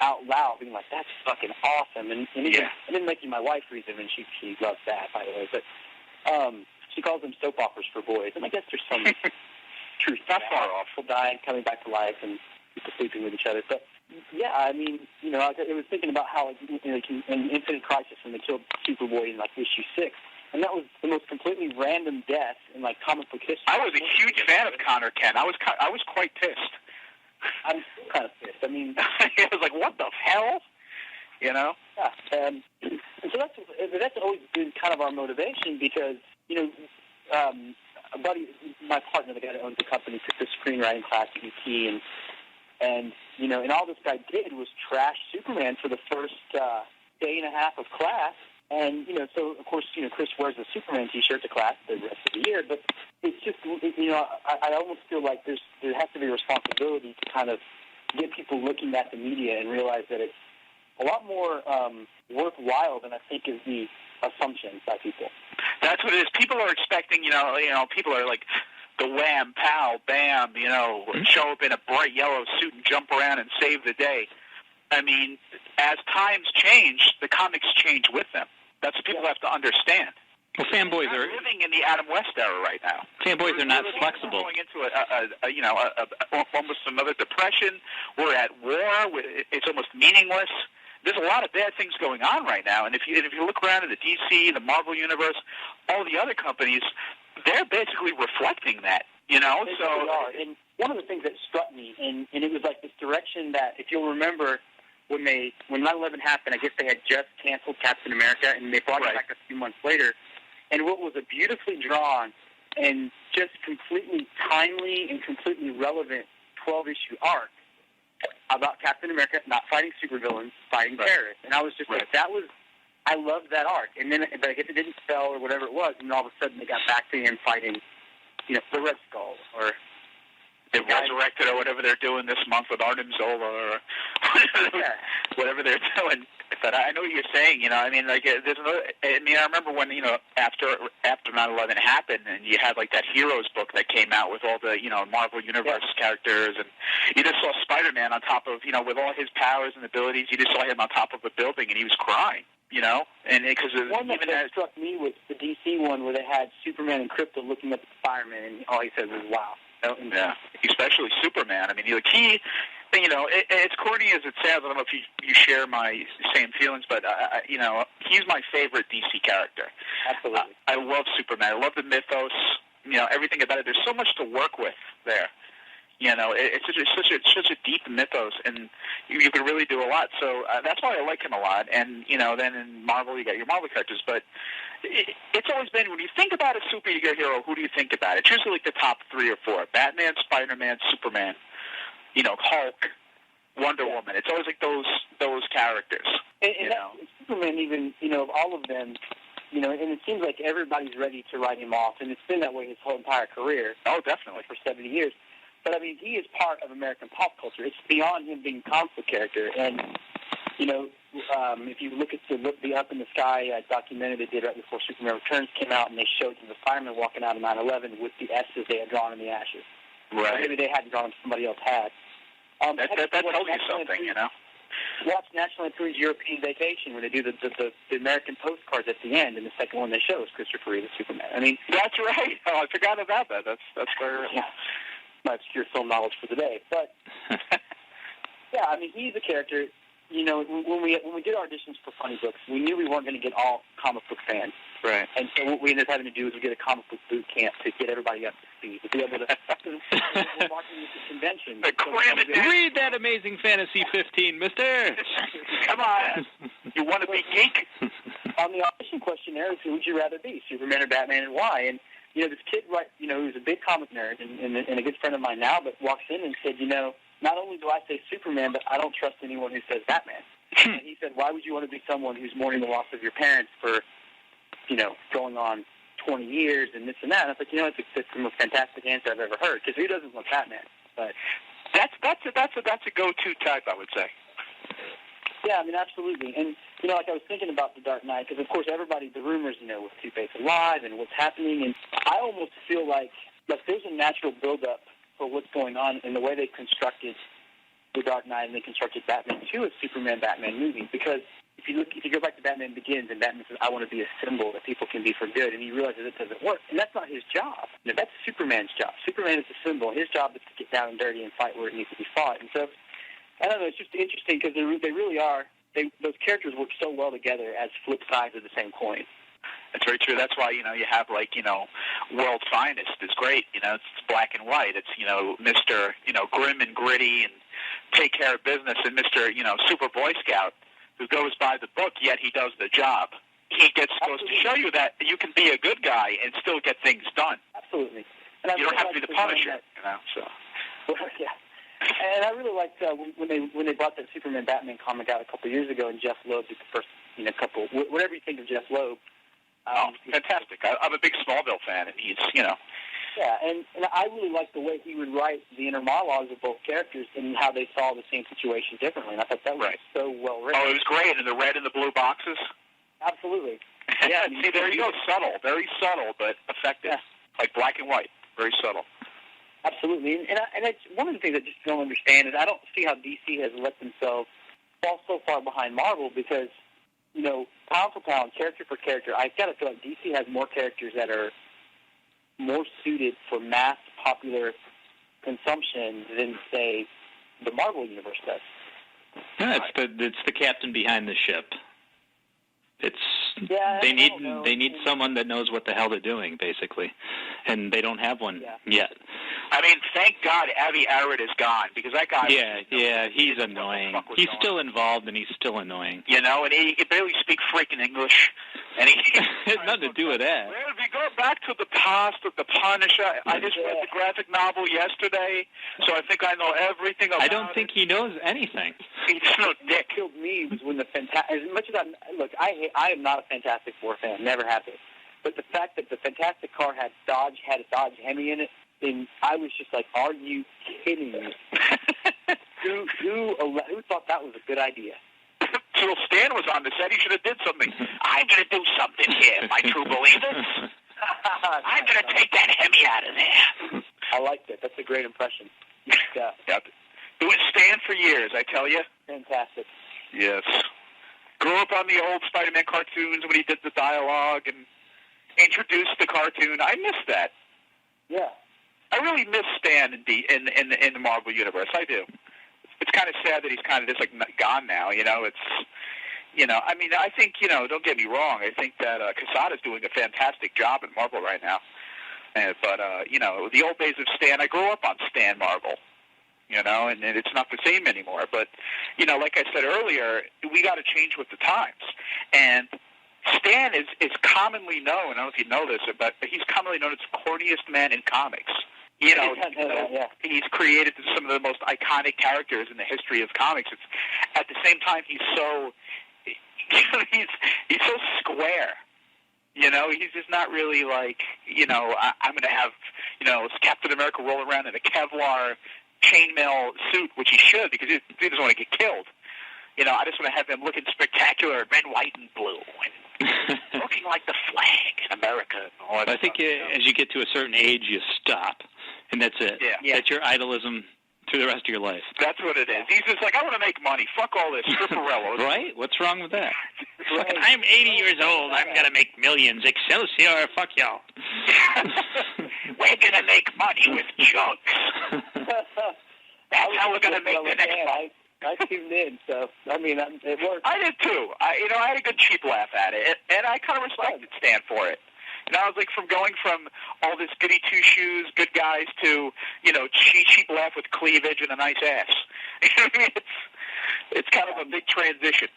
out loud, being like, that's fucking awesome, and then making my wife read them, and she loves that, by the way, but she calls them soap operas for boys, and I guess there's some truth not far off. People dying, coming back to life, and people sleeping with each other. But yeah, I mean, I was thinking about how in Infinite Crisis when they killed Superboy in issue 6, and that was the most completely random death in comic book history.
I was a huge fan of Connor Kent. I was quite pissed.
I'm still kind of pissed. I mean,
I was like, what the hell?
Yeah. And so that's always been kind of our motivation because a buddy, my partner, the guy that owns the company, took the screenwriting class at UT, and all this guy did was trash Superman for the first day and a half of class. And, so, of course, Chris wears a Superman T-shirt to class the rest of the year, but it's just, I almost feel like there has to be a responsibility to kind of get people looking at the media and realize that it's a lot more worthwhile than I think is the assumption by people.
That's what it is. People are expecting, people are like the wham, pow, bam, show up in a bright yellow suit and jump around and save the day. I mean, as times change, the comics change with them. That's what people have to understand.
Well, fanboys are
living in the Adam West era right now.
Fanboys are not flexible.
We're going into almost another depression. We're at war. It's almost meaningless. There's a lot of bad things going on right now, and if you look around at the DC, the Marvel universe, all the other companies, they're basically reflecting that.
They really are. And one of the things that struck me, and it was like this direction that, if you'll remember, when 9/11 happened, I guess they had just canceled Captain America, and they brought it back a few months later. And what was a beautifully drawn and just completely timely and completely relevant 12-issue arc about Captain America not fighting supervillains, fighting terrorists. And I was just like, I loved that arc. And then, but I guess it didn't sell or whatever it was, and all of a sudden they got back to him fighting, the Red Skull or
the Resurrected or whatever they're doing this month with Arnim Zola or whatever they're doing. But I know what you're saying. I remember when after 9/11 happened, and you had that Heroes book that came out with all the Marvel Universe characters, and you just saw Spider-Man on top of with all his powers and abilities. You just saw him on top of a building, and he was crying. And because
one that struck me was the DC one where they had Superman and Krypto looking up at Spider-Man, and all he says is "Wow."
Yeah, especially Superman. I mean, it's corny as it sounds. I don't know if you share my same feelings, but he's my favorite DC character.
Absolutely.
I love Superman. I love the mythos. Everything about it. There's so much to work with there. It's such a deep mythos, and you can really do a lot. So that's why I like him a lot. And then in Marvel, you got your Marvel characters, but it's always been, when you think about a superhero, who do you think about? It's usually the top 3 or 4: Batman, Spider-Man, Superman. Hulk. Wonder Woman. It's always like those characters.
And Superman, even, of all of them, and it seems like everybody's ready to write him off, and it's been that way his whole entire career.
Oh, definitely.
For 70 years. But, I mean, he is part of American pop culture. It's beyond him being a comic book character. And, if you look at the Up in the Sky documentary they did right before Superman Returns came out, and they showed the firemen walking out of 9/11 with the S's they had drawn in the ashes.
Right.
Or maybe they hadn't drawn them, somebody else had.
That tells you something,
Watch National Lampoon's European Vacation when they do the American postcards at the end, and the second one they show is Christopher Reeve as Superman. I mean,
that's right. Oh, I forgot about that. That's very
my obscure film knowledge for the day. But yeah, I mean, he's a character. When we did auditions for Funny Books, we knew we weren't going to get all comic book fans.
Right.
And so what we ended up having to do is we get a comic book boot camp to get everybody up to speed, to be able to we're marketing at the convention.
Read that Amazing Fantasy 15, mister.
Come on. You want to be geek?
On the audition questionnaire, who would you rather be, Superman or Batman, and why? And, this kid, who's a big comic nerd and a good friend of mine now, but walks in and said, not only do I say Superman, but I don't trust anyone who says Batman. And he said, why would you want to be someone who's mourning the loss of your parents for, going on 20 years and this and that? And I was like, it's the most fantastic answer I've ever heard, because who doesn't love Batman? But
that's a go-to type, I would say.
Yeah, I mean, absolutely. And, I was thinking about The Dark Knight, because, of course, everybody, the rumors, with Two-Face alive and what's happening, and I almost feel like there's a natural build-up for what's going on in the way they constructed The Dark Knight and they constructed Batman 2 as Superman-Batman movie. Because if you go back to Batman Begins and Batman says, I want to be a symbol that people can be for good, and he realizes it doesn't work. And that's not his job. That's Superman's job. Superman is a symbol. His job is to get down and dirty and fight where it needs to be fought. And so, I don't know, it's just interesting because they really are, those characters work so well together as flip sides of the same coin.
That's very true. That's why, you have World's Finest is great. It's black and white. It's, Mr., grim and gritty and take care of business, and Mr., Super Boy Scout who goes by the book, yet he does the job. He goes to show you that you can be a good guy and still get things done.
Absolutely. And
you don't have to be the Punisher, so.
Well, yeah. And I really liked when they brought that Superman Batman comic out a couple of years ago, and Jeff Loeb did the first whatever you think of Jeff Loeb.
Fantastic! I'm a big Smallville fan, and he's
Yeah, and I really liked the way he would write the inner monologues of both characters and how they saw the same situation differently. And I thought that was so well written.
Oh, it was great, and the red and the blue boxes.
Absolutely.
Yeah, see, there you go, subtle, very subtle, but effective, like black and white, very subtle.
Absolutely, and it's one of the things I just don't understand is I don't see how DC has let themselves fall so far behind Marvel because, pound for pound, character for character, I've got to feel like DC has more characters that are more suited for mass popular consumption than, say, the Marvel universe does.
Yeah, it's the captain behind the ship. They need someone that knows what the hell they're doing, basically, and they don't have one yet.
I mean, thank God Avi Arad is gone, because that guy...
Yeah, he's annoying. He's still involved, and he's still annoying.
And he barely speaks freaking English. And he
has nothing to do with that.
Well, if we go back to the past of the Punisher, I just read the graphic novel yesterday, so I think I know everything about it.
I don't think he knows anything.
He's no dick.
What killed me was when as much as I am not a Fantastic Four fan, never have been. But the fact that the Fantastic car had a Dodge Hemi in it, and I was just like, are you kidding me? who thought that was a good idea?
Till Stan was on the set, he should have did something. I'm going to do something here, my true believers. I'm going to take that Hemi out of there.
I liked it. That's a great impression.
Yeah. Doing Stan for years, I tell you.
Fantastic.
Yes. Grew up on the old Spider-Man cartoons when he did the dialogue and introduced the cartoon. I miss that.
Yeah.
I really miss Stan in the Marvel Universe. I do. It's kind of sad that he's kind of just gone now. It's, I mean, I think, don't get me wrong. I think that Quesada's doing a fantastic job at Marvel right now. But the old days of Stan, I grew up on Stan Marvel. And it's not the same anymore. But, like I said earlier, we got to change with the times. And Stan is commonly known, I don't know if you know this, but he's commonly known as the corniest man in comics. He's created some of the most iconic characters in the history of comics. It's, at the same time, he's so he's so square. He's just not really like, I'm going to have, Captain America roll around in a Kevlar chainmail suit, which he should, because he doesn't want to get killed. I just want to have him looking spectacular in red, white, and blue, and looking like the flag in America. And all that
I think as you get to a certain age, you stop, and that's it.
Yeah.
That's your idolism through the rest of your life.
That's what it is. He's just like, I want to make money. Fuck all this stripperello.
Right? What's wrong with that?
Right.
I'm 80 years old. I'm going to make millions. Excelsior, fuck y'all.
We're going to make money with jokes. That's how we're going to make the next money.
I tuned in, so, it worked.
I did, too. I had a good cheap laugh at it, and I kind of respected Stan for it. I was like, going from all this goody two-shoes, good guys, to, cheap laugh with cleavage and a nice ass. It's kind of a big transition.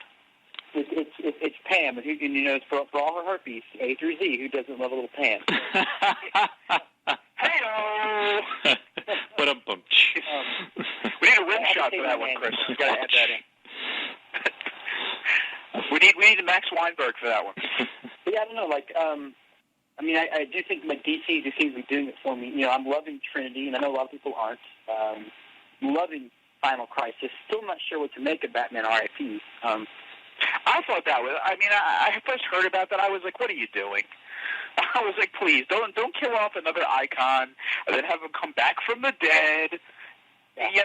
It's Pam, and it's for all her herpes, A through Z, who doesn't love a little Pam?
Hey-o!
Ba-dum-bum.
We need a rim shot for that one, Chris. You got to add that in. We need a Max Weinberg for that one.
Yeah, I don't know, I do think my DC just seems to be doing it for me. I'm loving Trinity, and I know a lot of people aren't. Loving Final Crisis. Still not sure what to make of Batman R.I.P.
I thought that was. I first heard about that. I was like, "What are you doing?" I was like, "Please don't kill off another icon, and then have him come back from the dead." Yeah.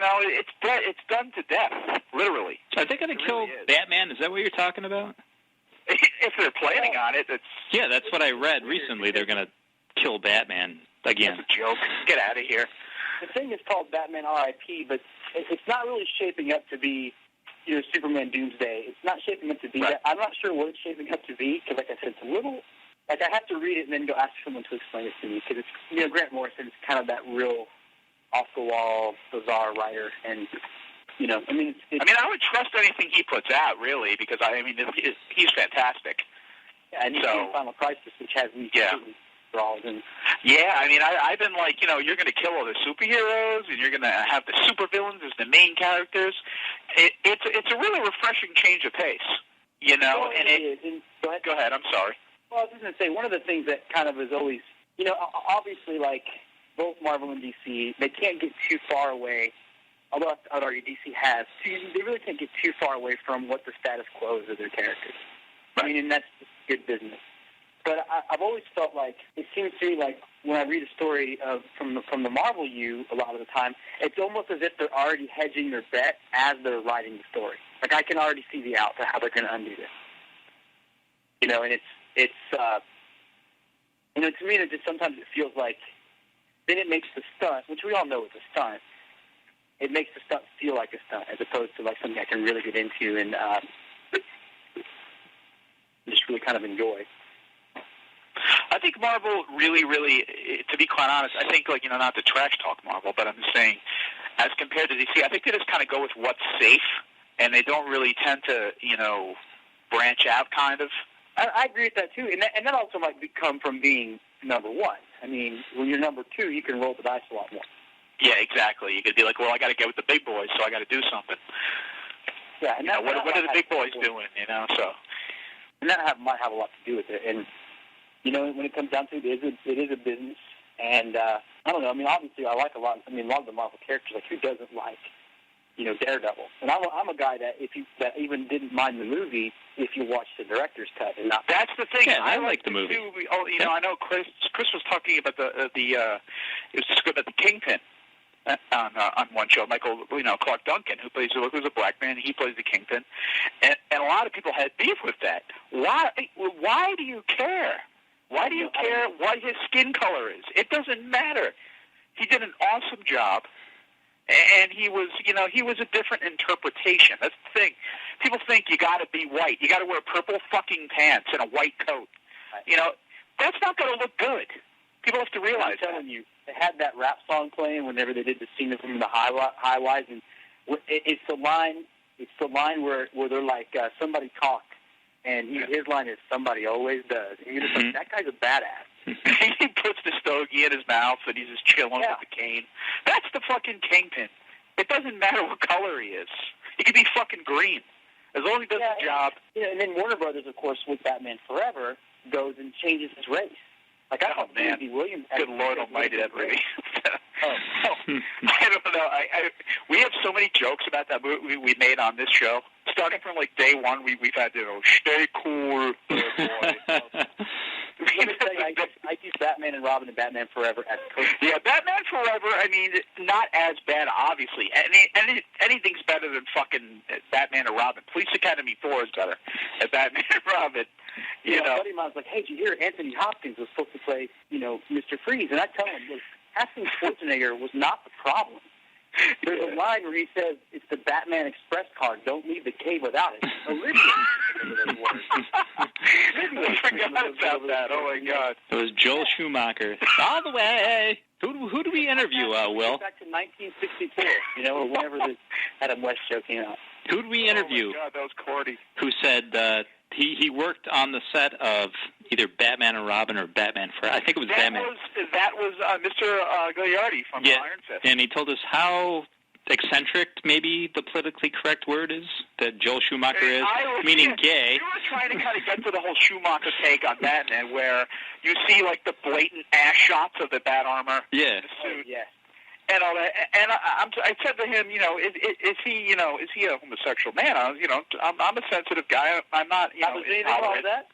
It's done to death, literally.
Are they going to kill Batman? Is that what you're talking about?
If they're planning on it,
that's what I read recently. They're going to kill Batman again.
That's a joke. Get out of here.
The thing is called Batman R.I.P., but it's not really shaping up to be, Superman Doomsday. It's not shaping up to be that. I'm not sure what it's shaping up to be, because, like I said, it's a little, I have to read it and then go ask someone to explain it to me, because it's, Grant Morrison is kind of that real off-the-wall, bizarre writer, and,
I would trust anything he puts out, really, because, he's fantastic.
Yeah, and he's doing Final Crisis, which has me enthralled.
I've been like, you're going to kill all the superheroes, and you're going to have the supervillains as the main characters. It's a really refreshing change of pace,
Well,
and
it is.
Go ahead, I'm sorry.
Well, I was just going to say, one of the things that kind of is always, obviously, like, both Marvel and DC, they can't get too far away, although I would argue DC has. They really can't get too far away from what the status quo is of their characters.
Right.
And that's good business. But I've always felt like, it seems to me like when I read a story from the Marvel U a lot of the time, it's almost as if they're already hedging their bet as they're writing the story. Like, I can already see the out to how they're going to undo this. And it's to me, it just sometimes it feels like, then it makes the stunt, which we all know is a stunt, it makes the stunt feel like a stunt as opposed to like something I can really get into and just really kind of enjoy.
I think Marvel really, really, to be quite honest, I think, not to trash talk Marvel, but I'm just saying, as compared to DC, I think they just kind of go with what's safe, and they don't really tend to, branch out, kind of.
I agree with that, too, and that also might come from being number one. When you're number two, you can roll the dice a lot more.
Yeah, exactly. You could be like, well, I got to get with the big boys, so I got to do something.
Yeah, and
what are the big boys doing, so.
And that might have a lot to do with it, and when it comes down to it, it is a business, and I don't know. Obviously, I like a lot of the Marvel characters. Like, who doesn't like, Daredevil? And I'm a guy that that even didn't mind the movie if you watched the director's cut and not.
That's the thing.
Yeah, I like the movie.
I know Chris was talking about it was just about the Kingpin on one show. Michael, Clark Duncan, who's a black man, he plays the Kingpin, and a lot of people had beef with that. Why do you care? Why do you care what his skin color is? It doesn't matter. He did an awesome job, and he was a different interpretation. That's the thing. People think you got to be white. You got to wear purple fucking pants and a white coat. That's not going to look good. People have to realize that. I'm telling you,
they had that rap song playing whenever they did the scene from the high-wise, and it's the line where they're like, somebody talk. And his line is, somebody always does. And you're just like, that guy's a badass.
He puts the stogie in his mouth and he's just chilling with the cane. That's the fucking Kingpin. It doesn't matter what color he is. He could be fucking green. As long as he does the job.
And then Warner Brothers, of course, with Batman Forever, goes and changes his race. Like, I thought Daisy Williams...
Good Lord Almighty, that movie. I don't know. We have so many jokes about that movie we made on this show. Starting from, like, day one, we've had, stay cool, boy.
I use Batman and Robin and Batman Forever as coaches.
Yeah, Batman Forever, I mean, not as bad, obviously. Anything's better than fucking Batman and Robin. Police Academy 4 is better than Batman and Robin. You know.
A buddy of mine was like, hey, did you hear Anthony Hopkins was supposed to play, Mr. Freeze? And I tell him, look, casting Schwarzenegger was not the problem. There's a line where he says, it's the Batman Express card. Don't leave the cave without it. Olivia.
I forgot about that. Oh, my God.
It was Joel Schumacher. All the way. Who do we interview, Will?
Back to 1964, or whenever the Adam West show came out.
Who did we interview?
Oh, my God, that was corny.
Who said he worked on the set of either Batman and Robin or Batman Forever. I think it was Batman.
That was Mr. Gagliardi from Iron Fist.
And he told us how eccentric, maybe the politically correct word is, that Joel Schumacher is, meaning gay.
You were trying to kind of get to the whole Schumacher take on Batman, where you see, like, the blatant ass shots of the bat armor.
Yeah.
The suit.
Yeah.
And all that, and I said to him, is he a homosexual man? I'm a sensitive guy. I'm not,
was anything wrong with that?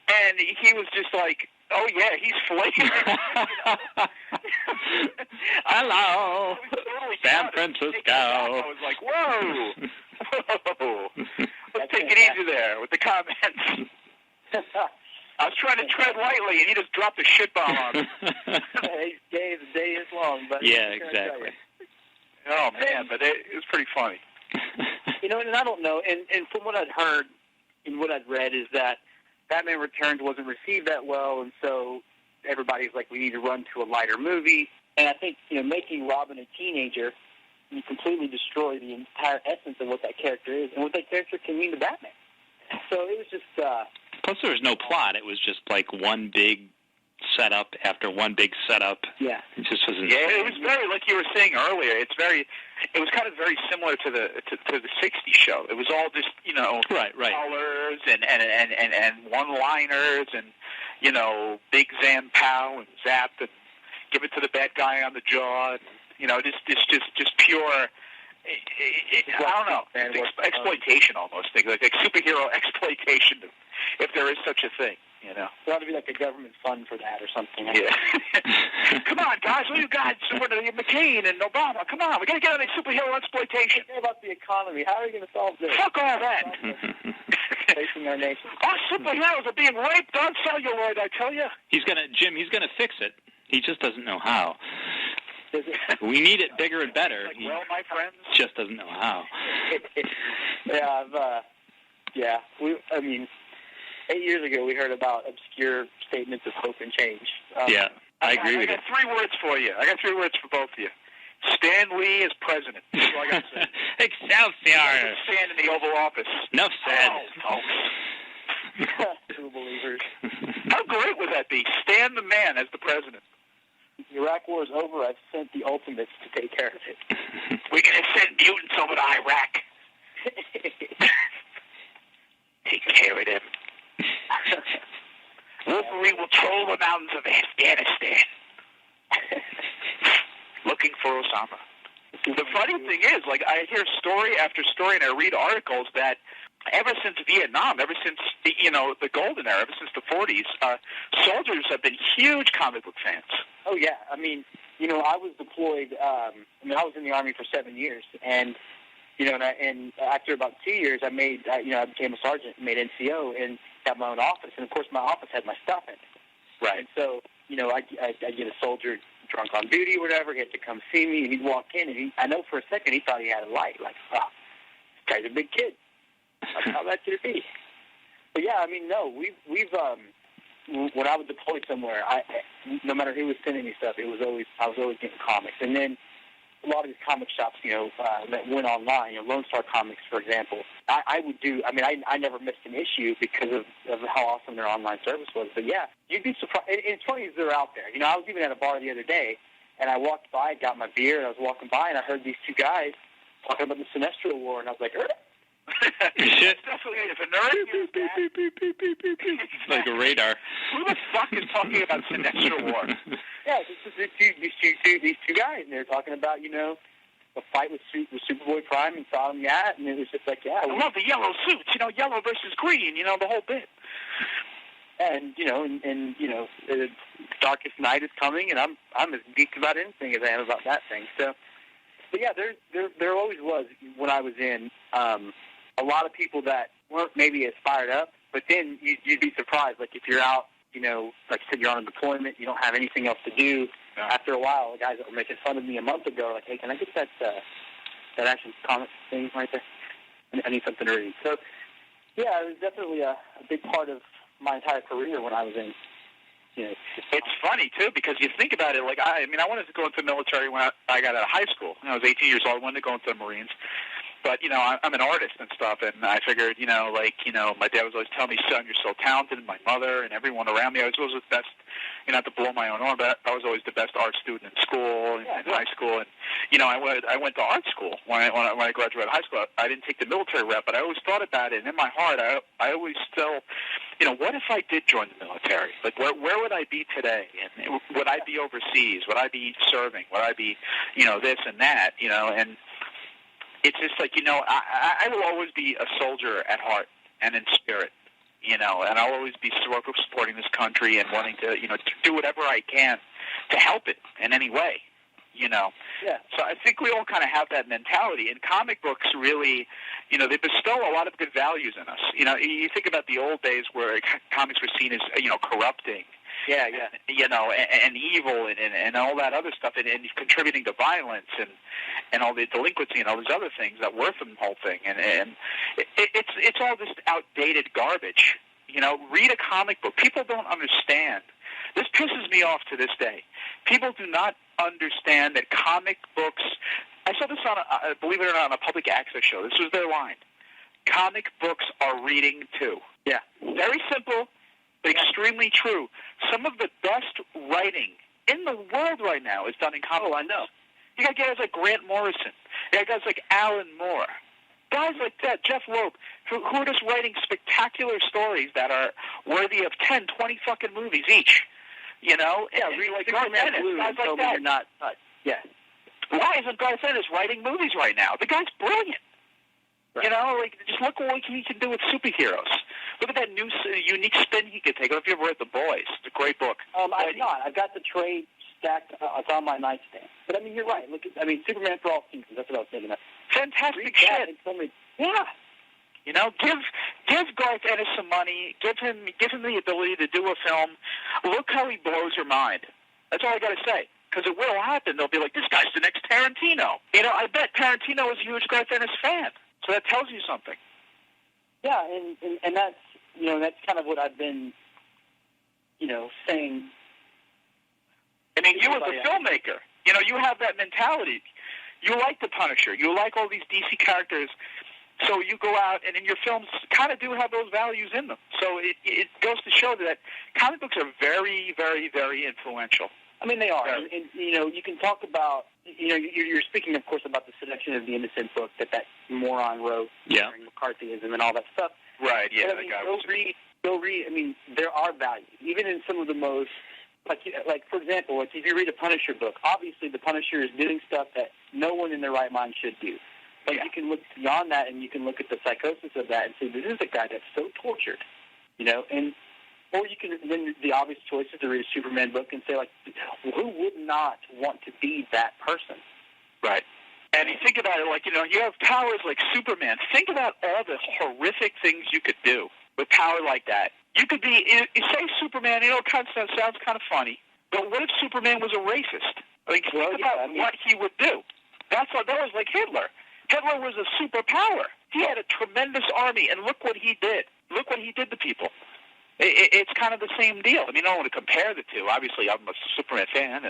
And he was just like, oh yeah, he's flaming.
Hello,
totally
San Francisco.
I was like, whoa, let's take it easy there with the comments. I was trying to tread lightly, and he just dropped a shit bomb on me.
He's gay, the day is long. But
yeah, exactly.
Oh, man, but it was pretty funny.
And I don't know, and from what I'd heard and what I'd read is that Batman Returns wasn't received that well, and so everybody's like, we need to run to a lighter movie. And I think, making Robin a teenager, you completely destroy the entire essence of what that character is and what that character can mean to Batman. So it was just...
Plus, there was no plot. It was just like one big setup after one big setup.
Yeah,
it just was.
Yeah, it was very, like you were saying earlier. It was kind of very similar to the '60s show. It was all just
right,
colors and one-liners and big zam pow and zap and give it to the bad guy on the jaw. And, just pure. I don't know. Exploitation almost. Like superhero exploitation, if there is such a thing. There
ought to be like a government fund for that or something.
Yeah. Come on, guys. What do you got? McCain and Obama. Come on. We got to get on a superhero exploitation.
What about the economy? How are you going to solve this?
Fuck all that.
Facing our nation.
Our superheroes are being raped on celluloid, I tell you.
He's going to fix it. He just doesn't know how. We need it bigger and better.
Like, well, my friends,
just doesn't know how.
Yeah, 8 years ago we heard about obscure statements of hope and change.
Yeah, I agree with you.
I got 3 words for you. I got 3 words for both of you. Stan Lee is president. That's all I got to say.
Excelsior.
Stand in the Oval Office.
Enough said.
Oh, folks.
True believers.
How great would that be? Stan the man as the president.
The Iraq War is over. I've sent the ultimates to take care of it.
We're going to send mutants over to Iraq. Take care of them. Wolverine will troll the mountains of Afghanistan. Looking for Osama. The funny thing is, like, I hear story after story, and I read articles that ever since Vietnam, ever since the golden era, ever since the 40s, soldiers have been huge comic book fans.
Oh yeah, I was deployed. I was in the Army for 7 years, and and after about 2 years, I became a sergeant, made NCO, and got my own office, and of course my office had my stuff in it.
Right.
And so I get a soldier drunk on duty or whatever. He had to come see me, and he'd walk in, and I know for a second he thought he had a light, like, oh, this guy's a big kid. Like, how bad could it be? But yeah, we've when I would deploy somewhere, no matter who was sending me stuff, I was always getting comics. And then a lot of these comic shops, that went online, Lone Star Comics, for example, I would do, I never missed an issue because of how awesome their online service was. But yeah, you'd be surprised. And it's funny they're out there. I was even at a bar the other day, and I walked by, got my beer, and I was walking by, and I heard these two guys talking about the Sinestro War, and I was like,
Shit. Definitely if a nerd
It's like a radar.
Who the fuck is talking about Sinestro War?
Yeah, these two guys, and they're talking about, a fight with Superboy Prime and Sodom Yat, and it was just like, yeah.
I love the yellow suits, yellow versus green, the whole bit.
And the Darkest Night is coming, and I'm as geeked about anything as I am about that thing. So, but yeah, there always was, when I was in, a lot of people that weren't maybe as fired up, but then you'd be surprised. Like if you're out, like you said, you're on a deployment, you don't have anything else to do. Yeah. After a while, the guys that were making fun of me a month ago are like, hey, can I get that action comic thing right there? I need something to read. So, yeah, it was definitely a big part of my entire career when I was in.
It's funny too because you think about it. Like I wanted to go into the military when I got out of high school. I was 18 years old. I wanted to go into the Marines. But, I'm an artist and stuff, and I figured, my dad was always telling me, son, you're so talented, and my mother and everyone around me. I was always the best, not to blow my own horn, but I was always the best art student in school, in high school. And, I went to art school when I graduated high school. I didn't take the military rep, but I always thought about it. And in my heart, I always still, what if I did join the military? Like, where would I be today? And would I be overseas? Would I be serving? Would I be, this and that, and it's just like, I will always be a soldier at heart and in spirit, and I'll always be supporting this country and wanting to, to do whatever I can to help it in any way, Yeah. So I think we all kind of have that mentality. And comic books really, they bestow a lot of good values in us. You think about the old days where comics were seen as, corrupting. Yeah. And evil and all that other stuff, and contributing to violence and all the delinquency and all these other things that were from the whole thing. And it's all this outdated garbage. Read a comic book. People don't understand. This pisses me off to this day. People do not understand that comic books. I saw this on believe it or not, on a public access show. This was their line. Comic books are reading too. Yeah. Very simple. Extremely true. Some of the best writing in the world right now is done in comics. Oh, I know. You got guys like Grant Morrison. You got guys like Alan Moore. Guys like that, Jeff Loeb, who are just writing spectacular stories that are worthy of 10, 20 fucking movies each. Yeah, read like Garth Ennis, guys like that. You're not, yeah. Why isn't Garth Ennis writing movies right now? The guy's brilliant. Right. Just look what he can do with superheroes. Look at that new, unique spin he could take. I don't know if you ever read The Boys. It's a great book.
I've not. I've got the trade stacked. It's on my nightstand. But, you're right. Superman for all seasons. That's what I was thinking of.
Fantastic shit. Yeah. Give Garth Ennis some money. Give him the ability to do a film. Look how he blows your mind. That's all I got to say. Because it will happen. They'll be like, this guy's the next Tarantino. I bet Tarantino is a huge Garth Ennis fan. So that tells you something. Yeah, and that's that's kind of what I've been saying. You as a filmmaker, you have that mentality. You like The Punisher. You like all these DC characters. So you go out and in your films kind of do have those values in them. So it goes to show that comic books are very, very, very influential. They are. And you can talk about, you're speaking, of course, about the Seduction of the Innocent book that moron wrote during McCarthyism and all that stuff. Right, yeah. Go read. There are values, even in some of the most, like for example, if you read a Punisher book, obviously the Punisher is doing stuff that no one in their right mind should do. But you can look beyond that and you can look at the psychosis of that and say, this is a guy that's so tortured, or you can, then the obvious choice is to read a Superman book and say, who would not want to be that person? Right. And you think about it, you have powers like Superman. Think about all the horrific things you could do with power like that. You could be, you say Superman, it kind of sounds kind of funny, but what if Superman was a racist? Think about what he would do. That was like Hitler. Hitler was a superpower. He had a tremendous army, and look what he did. Look what he did to people. It's kind of the same deal. I don't want to compare the two. Obviously, I'm a Superman fan,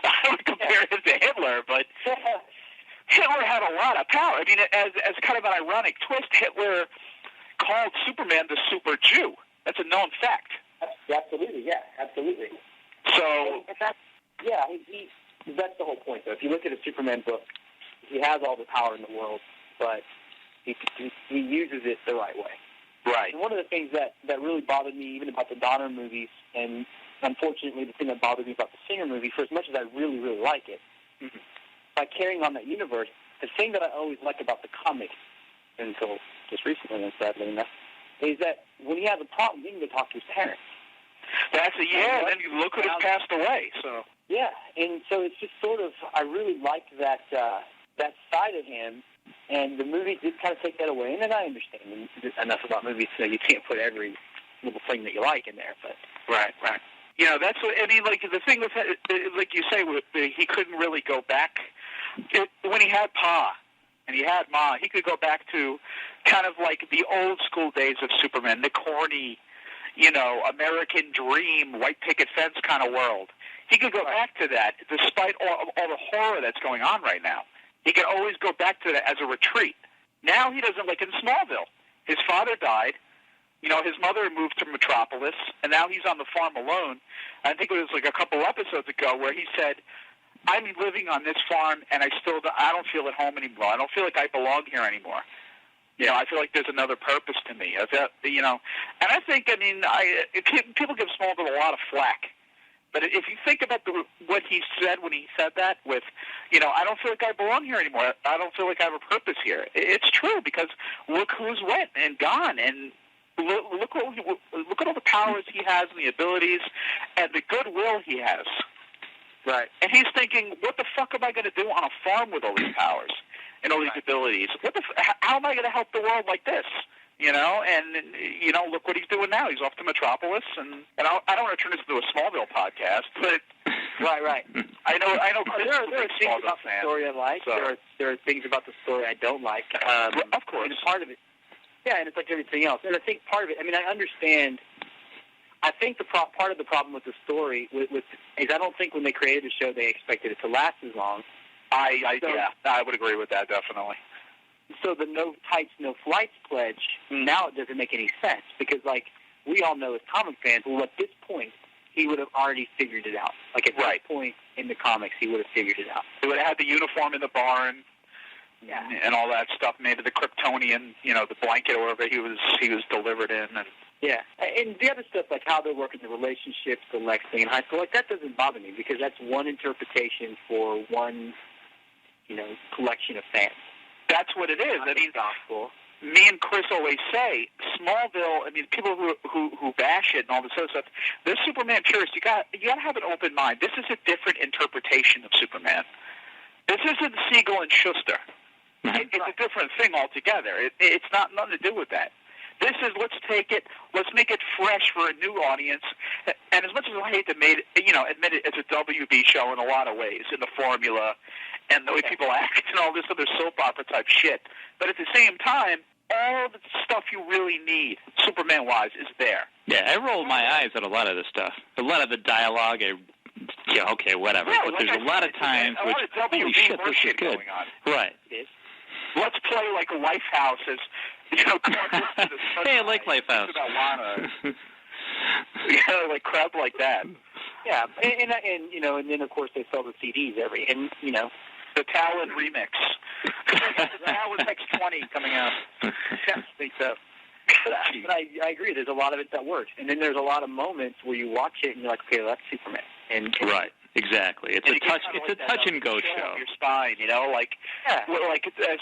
I would compare him to Hitler, but Hitler had a lot of power. I mean, as kind of an ironic twist, Hitler called Superman the Super Jew. That's a known fact.
Absolutely, yeah, absolutely.
So,
that's the whole point, though. If you look at a Superman book, he has all the power in the world, but he uses it the right way.
right.
And one of the things that really bothered me, even about the Donner movies, and unfortunately the thing that bothered me about the Singer movie, for as much as I really, really like it, by carrying on that universe, the thing that I always liked about the comics, until just recently, sadly enough, is that when he has a problem, he can go talk to his parents.
That's a and then you look who has passed away. So
yeah, and so it's just sort of, I really liked that side of him, and the movie did kind of take that away. And then I understand enough about movies so you can't put every little thing that you like in there, but
right. You know, that's what I mean. Like the thing with, like you say, he couldn't really go back when he had Pa and he had Ma. He could go back to kind of like the old school days of Superman, the corny, you know, American dream, white picket fence kind of world. He could go back to that, despite all the horror that's going on right now. He could always go back to that as a retreat. Now he doesn't, like in Smallville. His father died. You know, his mother moved to Metropolis, and now he's on the farm alone. I think it was like a couple episodes ago where he said, I'm living on this farm, and I don't feel at home anymore. I don't feel like I belong here anymore. You know, I feel like there's another purpose to me. You know, and I think, I mean, people give Smallville a lot of flack. But if you think about what he said when he said that with, you know, I don't feel like I belong here anymore. I don't feel like I have a purpose here. It's true, because look who's went and gone, and look at all the powers he has and the abilities and the goodwill he has.
right.
And he's thinking, what the fuck am I going to do on a farm with all these powers and all these abilities? How am I going to help the world like this? You know, and, you know, look what he's doing now. He's off to Metropolis, and I don't want to turn this into a Smallville podcast, but... Right. I know Chris
there are things about the story I like.
So.
There are things about the story I don't like.
Of course.
And part of it, yeah, and it's like everything else. And I think part of it, I mean, I understand... I think part of the problem with the story is I don't think when they created the show they expected it to last as long.
I would agree with that, definitely.
So the no tights, no flights pledge, now it doesn't make any sense, because, like, we all know as comic fans, well, at this point, he would have already figured it out. Like, at this point in the comics, he would have figured it out.
He would have had the uniform in the barn, and all that stuff, maybe the Kryptonian, you know, the blanket or whatever he was delivered in. And
yeah, and the other stuff, like how they're working the relationships, the Lex thing in high school, like, that doesn't bother me, because that's one interpretation for one, you know, collection of fans. That's what it is. I mean, gospel. Me and Chris always say, Smallville, I mean, people who bash it and all this other stuff, they're Superman purists. You got to have an open mind. This is a different interpretation of Superman. This isn't Siegel and Schuster. It's a different thing altogether. It's not nothing to do with that. This is, let's make it fresh for a new audience. And as much as I hate to admit it, it's a WB show in a lot of ways, in the formula and the way people act and all this other soap opera type shit. But at the same time, all the stuff you really need, Superman-wise, is there.
Yeah, I roll my eyes at a lot of this stuff. A lot of the dialogue, okay, whatever.
Yeah,
but
like
there's a lot of times
a
which,
lot of WB
holy shit, this is good.
Going on.
Right.
Let's play like a Lifehouse as, you know,
hey, I like Lifehouse.
About Lana. Yeah, like crap like that.
Yeah, and you know, and then of course they sell the CDs you know,
the Talon remix. That was X20 coming out.
Yeah, I think so. But I agree. There's a lot of it that works, and then there's a lot of moments where you watch it and you're like, okay, well, that's Superman. And
right, exactly. It's a touch and go show.
Your spine, you know, like as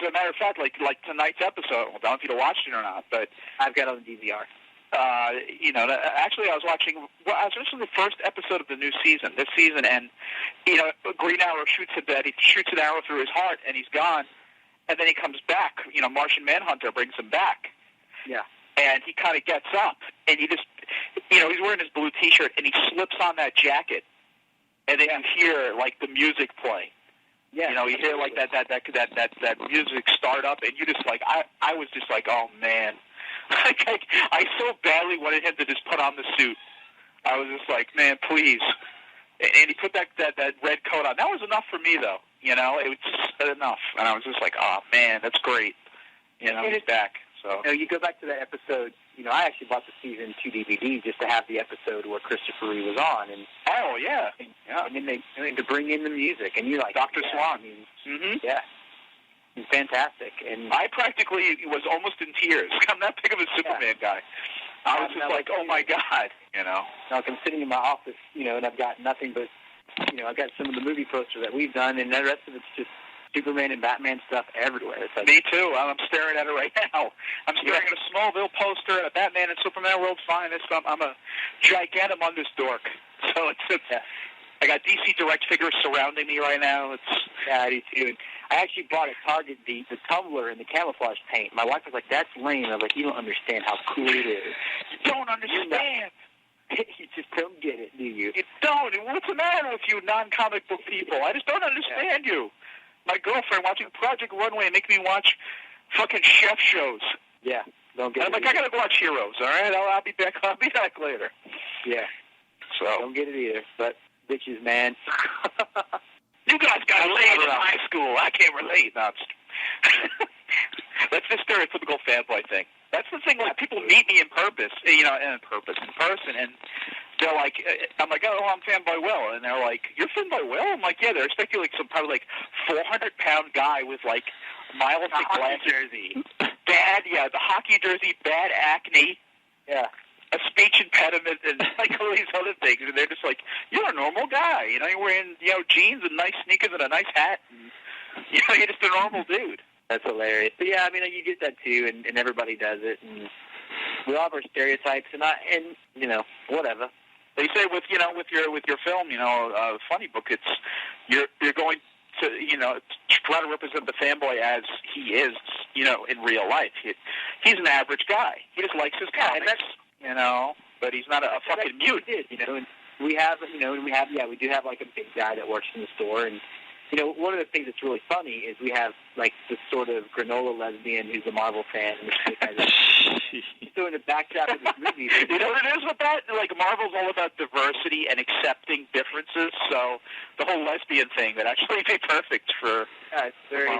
a matter of fact, like tonight's episode. Well, I don't know if you'd watched it or not, but
I've got it on DVR.
You know, actually, I was watching the first episode of the new season, this season, and, you know, Green Arrow shoots an arrow through his heart, and he's gone, and then he comes back. You know, Martian Manhunter brings him back.
Yeah.
And he kind of gets up, and he just, you know, he's wearing his blue T-shirt, and he slips on that jacket, and then you hear, like, the music play. Yeah. You know, you hear, like, that music start up, and you just, like, I was just like, oh, man. I so badly wanted him to just put on the suit. I was just like, man, please. And he put that red coat on. That was enough for me, though. You know, it was just enough. And I was just like, oh, man, that's great. You know, he's back. So.
You know, you go back to that episode, you know, I actually bought the season 2 DVD just to have the episode where Christopher was on. And
oh, yeah.
And then to bring in the music. And you're like,
Dr. Swan.
I mean, yeah. It's fantastic. And
I practically was almost in tears. I'm that big of a Superman guy. I was just like, oh, my God, you know.
Like I'm sitting in my office, you know, and I've got nothing but, you know, I've got some of the movie posters that we've done, and the rest of it's just Superman and Batman stuff everywhere. It's like,
me too. I'm staring at it right now. I'm staring at a Smallville poster, a Batman and Superman World's Finest. I'm a gigantomundous dork. So it's I got DC Direct figures surrounding me right now.
I do too. And I actually bought at Target the tumbler and the camouflage paint. My wife was like, "That's lame." I was like, "You don't understand how cool it is."
You don't understand.
You just don't get it, do you?
You don't. What's the matter with you non-comic book people? I just don't understand you. My girlfriend watching Project Runway and making me watch fucking chef shows.
Yeah, don't get
and
it.
I'm like, I gotta go watch Heroes. All right, I'll be back. I'll be back later.
Yeah.
So
don't get it either. But bitches, man.
You guys got laid in high school. I can't relate. No, that's the stereotypical fanboy thing. That's the thing. Like people meet me in person, and they're like, I'm like, oh, I'm Fanboy Will, and they're like, you're Fanboy Will? I'm like, yeah. They're expecting like some probably like 400-pound guy with like miles of glasses, jersey, bad, the hockey jersey, bad acne, a speech impediment, and like all these other things, and they're just like, you're a normal guy, you know, you're wearing jeans and nice sneakers and a nice hat, and you're just a normal dude.
That's hilarious. But yeah, I mean, you get that too, and everybody does it, and we all have our stereotypes, and you know, whatever.
They say with your film, Funny Book, it's you're going to try to represent the fanboy as he is, in real life. He's an average guy. He just likes his comics, but he's not a fucking mute.
And we do have like a big guy that works in the store, and one of the things that's really funny is we have like this sort of granola lesbian who's a Marvel fan. So in the backdrop of this movie,
you know what it is with that? Like Marvel's all about diversity and accepting differences. So the whole lesbian thing that actually be perfect for.
Yeah, it's very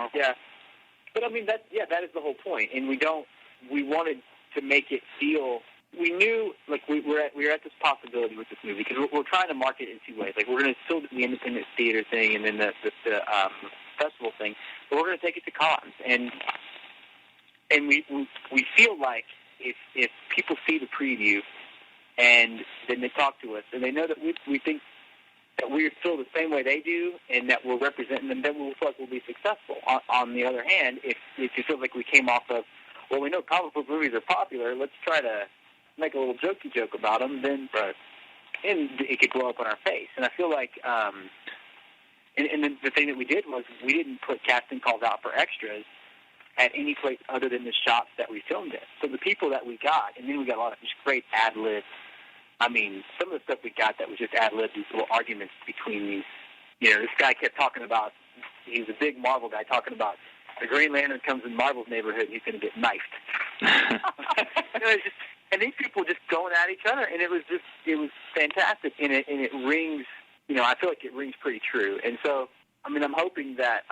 But I mean that is the whole point, and we wanted to make it feel. We knew, like, we were at this possibility with this movie because we're trying to market it in two ways. Like, we're going to still do the independent theater thing and then the festival thing, but we're going to take it to cons. And we feel like if people see the preview and then they talk to us and they know that we think that we feel the same way they do and that we're representing them, then we'll feel like we'll be successful. On the other hand, if it feels like we came off of, well, we know comic book movies are popular, let's try to make a little jokey joke about them, then and it could blow up on our face. And I feel like, and the thing that we did was we didn't put casting calls out for extras at any place other than the shops that we filmed it. So the people that we got, and then we got a lot of just great ad-libs. I mean, some of the stuff we got that was just ad-libs, these little arguments between these, this guy kept talking about, he's a big Marvel guy, talking about the Green Lantern comes in Marvel's neighborhood and he's going to get knifed. And these people just going at each other, and it was fantastic, and it rings, I feel like it rings pretty true. And so, I mean, I'm hoping that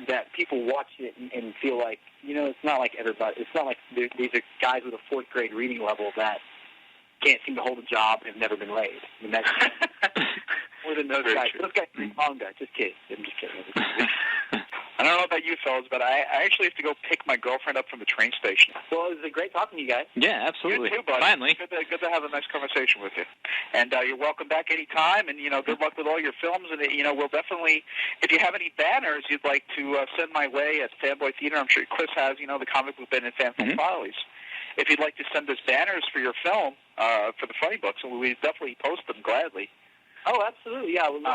that people watch it and feel like, it's not like everybody, it's not like these are guys with a fourth grade reading level that can't seem to hold a job and have never been laid. I mean, that's more than those guys. Those guys read manga. Just kidding. I'm just kidding.
I don't know about you fellas, but I actually have to go pick my girlfriend up from the train station.
Well, it was great talking to you guys.
Yeah, absolutely.
You too, buddy.
Finally.
Good to have a nice conversation with you. And you're welcome back anytime, and, good luck with all your films. And, we'll definitely, if you have any banners you'd like to send my way at Fanboy Theater, I'm sure Chris has, the comic book bin and Fan Film Follies. If you'd like to send us banners for your film, for the Funny Books, we definitely post them gladly.
Oh, absolutely, yeah. Well,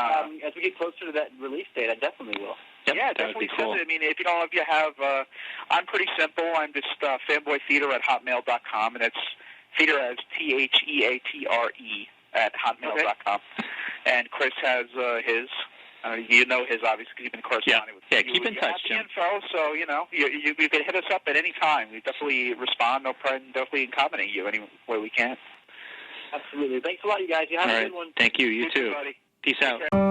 as we get closer to that release date, I definitely will.
Yep,
yeah, definitely
cool.
send it. I mean, if you have, I'm pretty simple. I'm just fanboytheater@hotmail.com, and it's theater as THEATRE at hotmail.com. Okay. And Chris has his. His, obviously, because you've been corresponding with
Yeah, keep in touch,
Jim. Info, so, you can hit us up at any time. We definitely respond, no problem, definitely accommodating you any way we can.
Absolutely. Thanks a lot, you guys. You have a good one.
Thank you. You too.
Buddy.
Peace. Peace out.